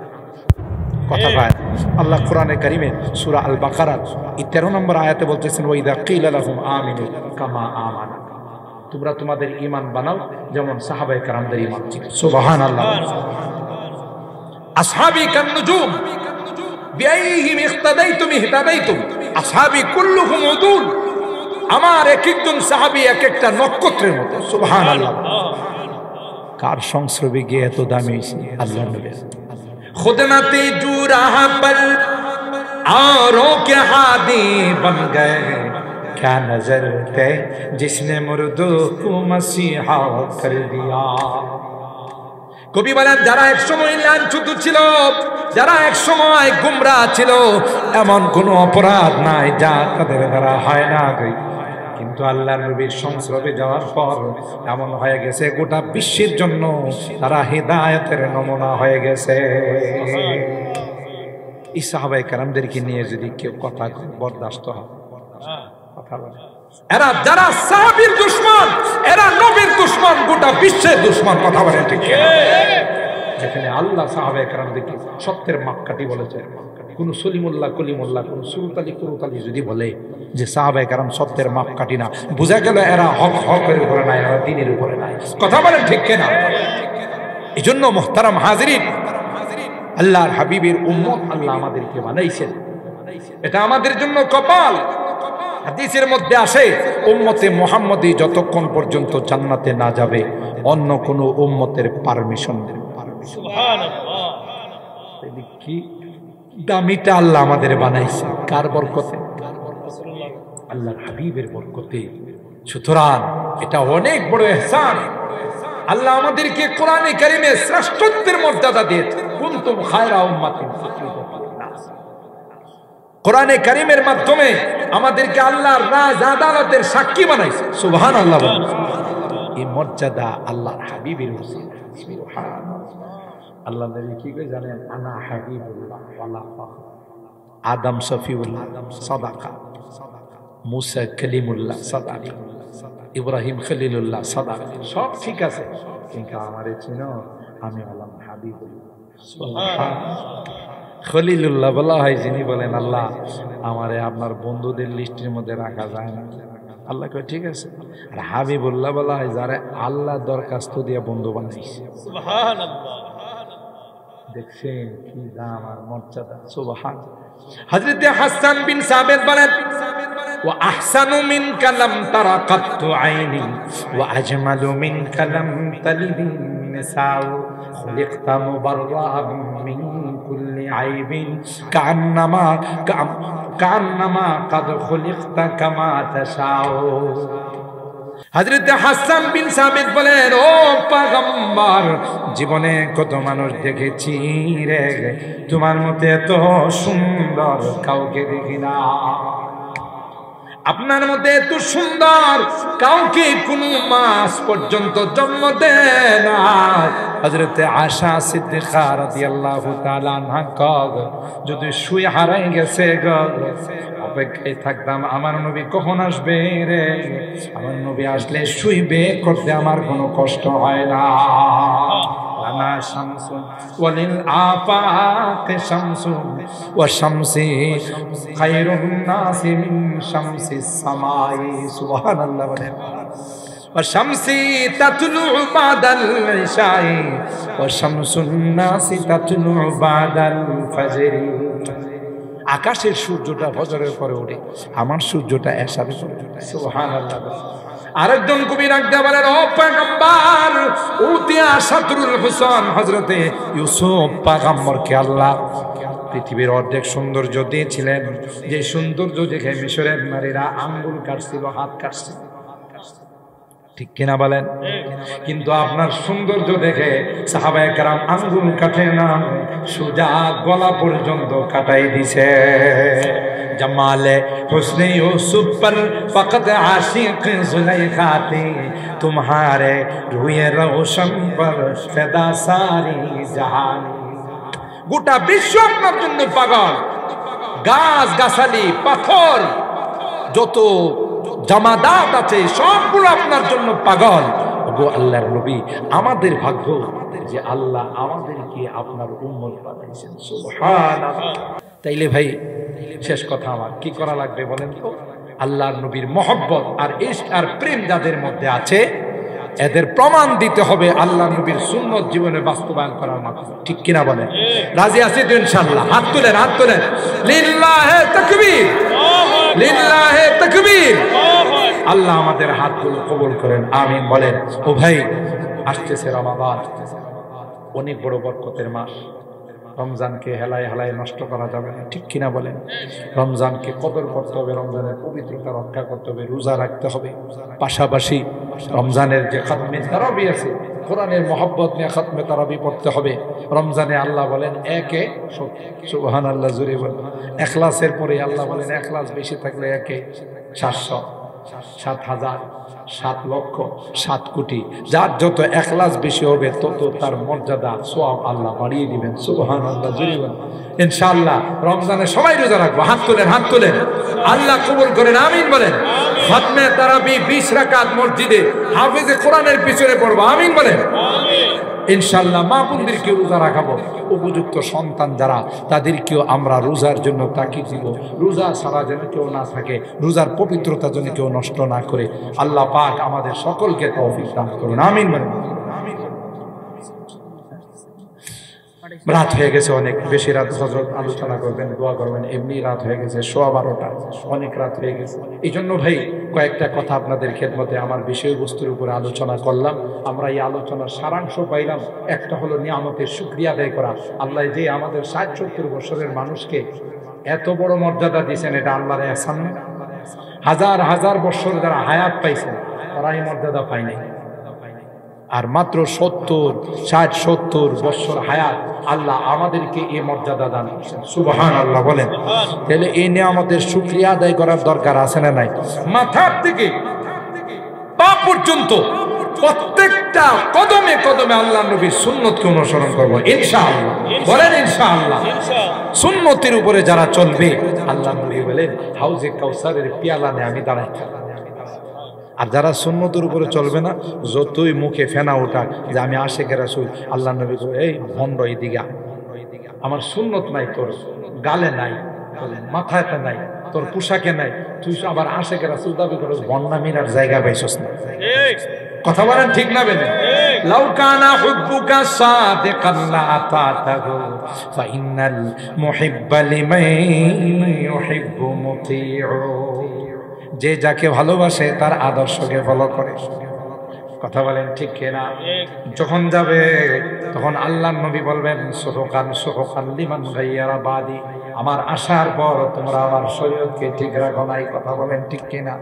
কথা কয় আল্লাহ কোরআনে কারিমে সূরা আল বাকারা 13 নম্বর আয়াতে বলতেছেন, ওয়াইদা কিলা লাহুম আমিনু কামা আমানা, তোমরা তোমাদের ঈমান বানাও যেমন সাহাবায়ে কেরামদের ঈমান ছিল। সুবহানাল্লাহ। আসহাবী কান নুজুম বিআইহিম ইখতাদাইতুম ইহতাদাইতুম, আসহাবী কুল্লুহুম উদুল, আমার এক একজন সাহাবী এক একটা নক্ষত্রের মতো। সুবহানাল্লাহ। কার সংস্রবে গিয়ে এত দামি হয়েছে? আল্লাহ নবী। खुदमती जू रहा पर औरों के हादी बन गए, क्या नजर थे जिसने मुर्दों को मसीहा कर दिया। কবি বলেন, যারা এক সময় লাঞ্ছিত ছিল, যারা এক সময় গুমরাহ ছিল, এমন কোনো অপরাধ নাই যা তাদের দ্বারা হয় না, কিন্তু আল্লাহ নবীর সংস্রবে যাওয়ার পর এমন হয়ে গেছে গোটা বিশ্বের জন্য তারা হিদায়াতের নমুনা হয়ে গেছে। এই সাহাবায়ে কেরামদেরকে নিয়ে যদি কেউ কথা বরদাস্ত হয়, কথা বলে, এরা যারা সাহাবীর দুশমন, এরা নবীর দুশমন, গোটা বিশ্বের দুশমন। কথা বলে ঠিক কিনা? যেখানে আল্লাহ সাহাবায়ে কেরামদেরকে সত্যের মাপকাঠি বলেছে, কোন সলিমুল্লাহ কলিমুল্লাহ, কোন সুরতালি কুরতালি যদি বলে যে সাহাবায়ে কেরাম সত্যের মাপকাঠি না, বোঝা গেল এরা হকের উপরে নাই, এরা দ্বীনের উপরে নাই। কথা বলেন ঠিক কিনা? এই জন্য মুহতারাম হাজিরিন, আল্লাহর হাবিবের উম্মত আল্লাহ আমাদেরকে বানাইছেন, এটা আমাদের জন্য কপাল। হাদিসের মধ্যে আসে, উম্মতে মুহাম্মদী যতক্ষণ পর্যন্ত জান্নাতে না যাবে অন্য কোন উম্মতের পারমিশন দেবে। সুবহানাল্লাহ। কি দামিটা আল্লাহ আমাদের বানাইছে, কার বরকতে? আল্লাহর হাবিবের বরকতে। সুতরাং এটা অনেক বড় ইহসান। আল্লাহ আমাদেরকে কোরআনে কারিমে শ্রেষ্ঠত্বের মর্যাদা দিয়েছে, কুনতুম খায়রা উম্মাতিন উখরিজাত লিন-নাস। কোরআনে কারিমের মাধ্যমে আমাদেরকে আল্লাহর রাজ আদালতের সাক্ষী বানাইছে। সুবহানাল্লাহ। এই মর্যাদা আল্লাহর হাবিবের ওসিলা। সুবহানাল্লাহ। আল্লাহ নবী কি কই জানেন? আনা হাবিবুল্লাহ ওয়ালা ফাখর। আদম সফিউল্লাহ সাদাকা, মুসা কালিমুল্লাহ সাদাকা, ইব্রাহিম খলিলুল্লাহ সাদাকা, সব ঠিক আছে, কিন্তু আমারে চিনো, আমি হলাম হাবিবুল্লাহ। সুবহানাল্লাহ। খলিলুল্লাহ বলা হয় যিনি বলেন আল্লাহ আমারে আপনার বন্ধুদের লিস্টের মধ্যে রাখা যায় না। আল্লাহ কয় ঠিক আছে। আর হাবিবুল্লাহ বলা হয় যারা আল্লাহ দরখাস্ত দিয়ে বন্ধু বানাইছে। সুবহানাল্লাহ। দেখছেন কি দাম আর মর্যাদা। সুবহানাল্লাহ। হযরত হাসান বিন সাবিত বলেন, ওয়া আহসানু মিনকা লাম তারা কাত্তু আইনি ওয়া আজমালু মিনকা লাম তালিদিন নিসাউ খুলিকতা মুবাররাআন মিন কুল্লি আইবিন কান্নামা কাদ খুলিকতা কামা তাশাউ। হযরত হাসান বিন সাবিত বলেন, ও পয়গম্বর, জীবনে কত মানুষ দেখেছি রে, তোমার মতো এত সুন্দর কাউকে দেখি না। আপনার মধ্যে এত সুন্দর কাউকে কোন মাস পর্যন্ত জন্ম দেয় না। হযরত আয়েশা সিদ্দিকা রাদিয়াল্লাহু তাআলা আনহা কগ, যদি শুয়ে হারাই গেছে গো, অপেক্ষায় থাকতাম আমার নবী কখন আসবে রে, আমার নবী আসলে শুইবে করতে আমার কোনো কষ্ট হয় না। আনা শামসুন ওয়ালিল আফাকি শামসুন ওয়া শামসি খায়রুন নাসি মিন শামসিস সামাই। সুবহানাল্লাহ বলেন। ওয়া শামসি তাতলু বাদাল ইশাই ওয়া শামসুন নাসি তাতলু বাদাল ফজরি। আকাশের সূর্যটা ফজরের পরে ওঠে, আমার সূর্যটা এশারের পরে ওঠে। সুবহানাল্লাহ। আরেকজন কবি রাখতে বলেন, ও পয়গম্বর উতিয়া শাতরুল হুসন, হযরতে ইউসুফ পয়গম্বরকে আল্লাহ পৃথিবীর অর্ধেক সৌন্দর্য দিয়েছিলেন, যে সৌন্দর্য দেখে মিশরের নারীরা আঙ্গুল কাটছিল, হাত কাটছিল, ঠিক কিনা বলেন? কিন্তু আপনার সৌন্দর্য দেখে সাহাবায়ে কেরাম আঙ্গুল কাটে না, সোজা গলা পর্যন্ত কাটাই দিছে। जमाले हुस्ने यूसुफ पर फकत आशिक जुलेखा थी, तुम्हारे रूए रोशन पर फिदा सारी जहानी। গোটা বিশ্ব আপনার জন্য পাগল, গাছ গাছালি পাথর যত জামাদাত আছে সবগুলো আপনার জন্য পাগল। গো আল্লাহর নবী, আমাদের ভাগ্য যে আল্লাহ আমাদেরকে আপনার উম্মত বানাইছেন। সুবহানাল্লাহ। তাইলে ভাই শেষ কথা আমার কি করা লাগবে বলেন তো? আল্লাহর নবীর মহব্বত আর ইশক আর প্রেম যাদের মধ্যে আছে, এদের প্রমাণ দিতে হবে আল্লাহর নবীর সুন্নত জীবনে বাস্তবায়ন করার মাধ্যমে, ঠিক কিনা বলেন? রাজি আছি তো ইনশাআল্লাহ? হাত তুলেন, হাত তুলেন। লিল্লাহে তাকবীর, লিল্লাহে তাকবীর। আল্লাহ আমাদের হাতগুলো কবুল করেন, আমিন বলেন। ও ভাই, আসতেছে রমাদান, অনেক বড় বরকতের মাস। রমজানকে হেলায় হেলায় নষ্ট করা যাবে না, ঠিক কিনা বলেন? রমজানকে কদর করতে হবে, রমজানের পবিত্রতা রক্ষা করতে হবে, রোজা রাখতে হবে। পাশাপাশি রমজানের যে খাতমে তারাবি আছে, কোরআনের মহব্বত নিয়ে খাতমে তারাবি পড়তে হবে। রমজানে আল্লাহ বলেন একে, সুবহানাল্লাহ জোরে বলেন, ইখলাসের পরে আল্লাহ বলেন ইখলাস বেশি থাকলে একে 700, 7,000, 7 লক্ষ, 7 কোটি। যার যত ইখলাস বেশি হবে তত তার মর্যাদা সওয়াব আল্লাহ বাড়িয়ে দিবেন। সুবহানাল্লাহ জোরে বলেন। ইনশাআল্লাহ রমজানে সবাই রোজা রাখবো। হাত তুলেন, হাত তুলেন। আল্লাহ কবুল করেন, আমিন বলেন। খাতমে তারাবি 20 রাকাত মসজিদে হাফেজে কোরআনের পিছনে পড়বো, আমিন বলেন। ইনশাআল্লাহ মা বোনদেরকে রোজা রাখাবো, উপযুক্ত সন্তান যারা তাদেরকেও আমরা রোজার জন্য তাকিদ দিব। রোজা ছাড়া যেন কেউ না থাকে, রোজার পবিত্রতা যেন কেউ নষ্ট না করে। আল্লাহ পাক আমাদের সকলকে তৌফিক দান করুন, আমিন বলেন। রাত হয়ে গেছে, অনেক বেশি রাত। হযরত আলোচনা করবেন, দোয়া করবেন, এমনি রাত হয়ে গেছে 12:15, অনেক রাত হয়ে গেছে। এই জন্য ভাই কয়েকটা কথা আপনাদের খেদমতে আমার বিষয়বস্তুর উপরে আলোচনা করলাম। আমরা এই আলোচনার সারাংশ পাইলাম। একটা হলো নিয়ামতের শুকরিয়া আদায় করা। আল্লাহ যে আমাদের 60-70 বছরের মানুষকে এত বড় মর্যাদা দিয়েছেন, এটা আল্লাহর ihsan না? হাজার হাজার বছর যারা হায়াত পাইছেন তারা এই মর্যাদা পায় নাই। আর মাত্র 60-70 বছর হায়াত আল্লাহ আমাদেরকে এই মর্যাদা দান করেছেন। সুবহানাল্লাহ বলেন। তাহলে এই নিয়ামতের শুকরিয়া আদায় করার দরকার আছে না নাই? মাথার থেকে পা পর্যন্ত প্রত্যেকটা কদমে কদমে আল্লাহর নবীর সুন্নতকে অনুসরণ করব ইনশাআল্লাহ। বলেন ইনশাআল্লাহ। সুন্নতের উপরে যারা চলবে, আল্লাহর নবী বলেন হাউজে কাউসারের পেয়ালা নিয়ে আমি দাঁড়াই থাকব। আর যারা সুন্নতের উপরে চলবে না, যতই মুখে ফেনা ওঠা যে আমি আশিকে রাসূল, আল্লাহর নবী বলে এই ভণ্ড এদিকে, আমার সুন্নত নাই, তোর গালে নাই, তোর মাথাতে নাই, তোর পোশাকে নাই, তুই আবার আশিকে রাসূল দাবি করস, বন্নামিনার জায়গা পাইছস না। কথা বলেন ঠিক না বেনে? লাউ কানা হুব্বুকা সাদিকান লা আতাতাহু ফা ইন্নাল মুহিব্বা লিমান ইউহিব্বু মুতিউ। যে যাকে ভালোবাসে তার আদর্শকে ফলো করে। কথা বলেন ঠিক কিনা? যখন যাবে তখন আল্লাহর নবী বলবেন সুহকান সুহকান লিমান গায়্যারা বাদি, আমার আসার পর তোমরা আমার শরীয়তকে ঠিক রাখো নাই। কথা বলেন ঠিক কিনা?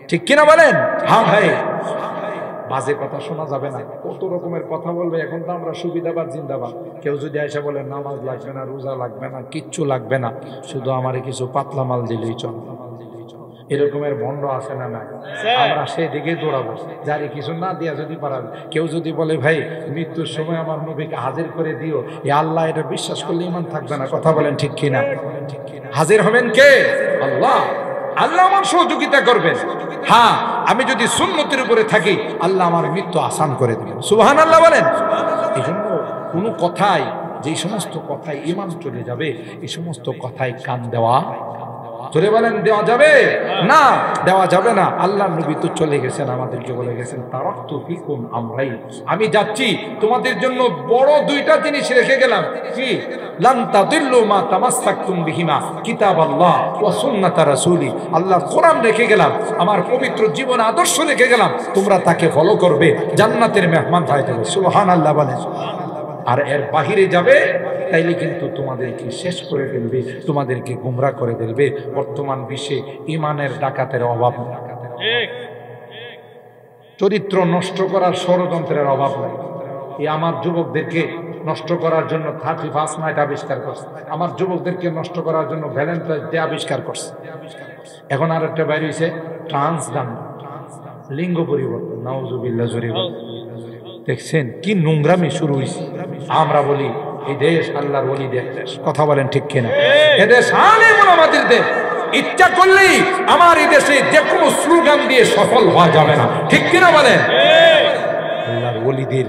ঠিক কিনা বলেন? হ্যাঁ ভাই, বাজে কথা শোনা যাবে না। কত রকমের কথা বলবে। এখন তো আমরা সুবিধাবাদ জিন্দাবাদ। কেউ যদি এসে বলে নামাজ লাগবে না, রোজা লাগবে না, কিচ্ছু লাগবে না, শুধু আমারে কিছু পাতলা মাল দিলেই চল, এরকমের ভণ্ড আছে না নাই? আমরা সেই দিকে দৌড়াবো। যারে কিছু না দিয়া যদি পারাবে। কেউ যদি বলে ভাই মৃত্যুর সময় আমার নবীকে হাজির করে দিও, এ আল্লাহ, এটা বিশ্বাস করলে ঈমান থাকবে না। কথা বলেন ঠিক কিনা? হাজির হবেন কে? আল্লাহ। আল্লাহ আমার সহযোগিতা করবেন। হ্যাঁ, আমি যদি সুন্নতের উপরে থাকি আল্লাহ আমার মৃত্যু আসান করে দিবেন। সুবহানাল্লাহ বলেন। এই জন্য কোনো কথাই, যে সমস্ত কথায় ঈমান চলে যাবে, এই সমস্ত কথায় কান দেওয়া, চলে বলেন দেওয়া যাবে না, দেওয়া যাবে না। আল্লাহ নবী তো চলে গেছেন, আমাদেরকে বলে গেছেন তারাকতু ফিকুম আমরাইন, আমি যাচ্ছি তোমাদের জন্য বড় দুইটা জিনিস রেখে গেলাম। কি? লান তাদিল্লু মা তামাসসাকতুম বিহিমা কিতাবাল্লাহ ওয়া সুন্নাতা রাসূলি, আল্লাহ কোরআন রেখে গেলাম, আমার পবিত্র জীবন আদর্শ রেখে গেলাম, তোমরা তাকে ফলো করবে, জান্নাতের মেহমান হয়ে যাবে। সুবহানাল্লাহ বলেন। আর এর বাহিরে যাবে তাইলে কিন্তু তোমাদেরকে শেষ করে ফেলবে, তোমাদেরকে গুমরা করে ফেলবে। বর্তমান বিশ্বে ঈমানের ডাকাতের অভাব নেই, চরিত্র নষ্ট করার ষড়যন্ত্রের অভাব নেই। এই আমার যুবকদেরকে নষ্ট করার জন্য 31 নাইট আবিষ্কার করছে, আমার যুবকদেরকে নষ্ট করার জন্য ভ্যালেন্টাইন্স ডে আবিষ্কার করছে। এখন আর একটা বাইরে হয়েছে ট্রান্সজেন্ডার, লিঙ্গ পরিবর্তন, নাউজুবিল্লাহ জোরে বলেন। দেখছেন কি নোংরামি শুরু হয়েছে। আমরা বলি এই দেশ আল্লাহর ওলিদের দেশ, কথা বলেন ঠিক কিনা? এদেশ আলেম ওলামাদের দেশ। ইচ্ছা করলেই আমার এই দেশে যে কোনো স্লোগান দিয়ে সফল হওয়া যাবে না, ঠিক কিনা বলেন? আল্লাহর ওলিদের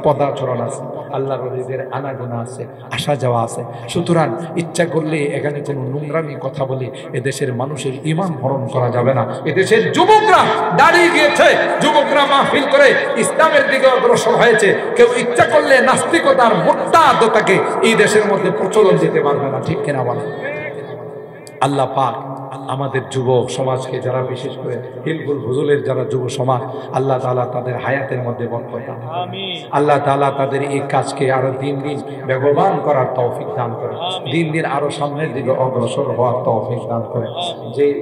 পদাচরণ আছে, আল্লাহর ওলিদের আনাগোনা আছে, আসা যাওয়া আছে। সুতরাং ইচ্ছা করলে এখানে কোনো নোংরামি কথা বলে এদেশের মানুষের ঈমান হরণ করা যাবে না। এদেশের যুবকরা দাঁড়িয়ে গিয়েছে, যুবকরা মাহফিল করে ইসলামের দিকে অগ্রসর হয়েছে। কেউ ইচ্ছা করলে নাস্তিকতার মোটা আদতাকে এই দেশের মধ্যে প্রচলন দিতে পারবে না, ঠিক কিনা বলেন? আল্লাহ পাক আমাদের যুব সমাজকে, যারা বিশেষ করে হিলফুল ফুজুলের যারা যুব সমাজ, আল্লাহ তাআলা তাদের হায়াতের মধ্যে বরকত দান করেন। আল্লাহ তাআলা তাদের এই কাজকে আরো দিন দিন বেগবান করার তৌফিক দান করেন, দিন দিন আরো সামনের দিকে অগ্রসর হওয়ার তৌফিক দান করেন।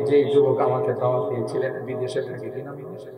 যে যুবক আমাকে দাওয়াত দিয়েছিলেন, বিদেশে থাকে কিনা, বিদেশে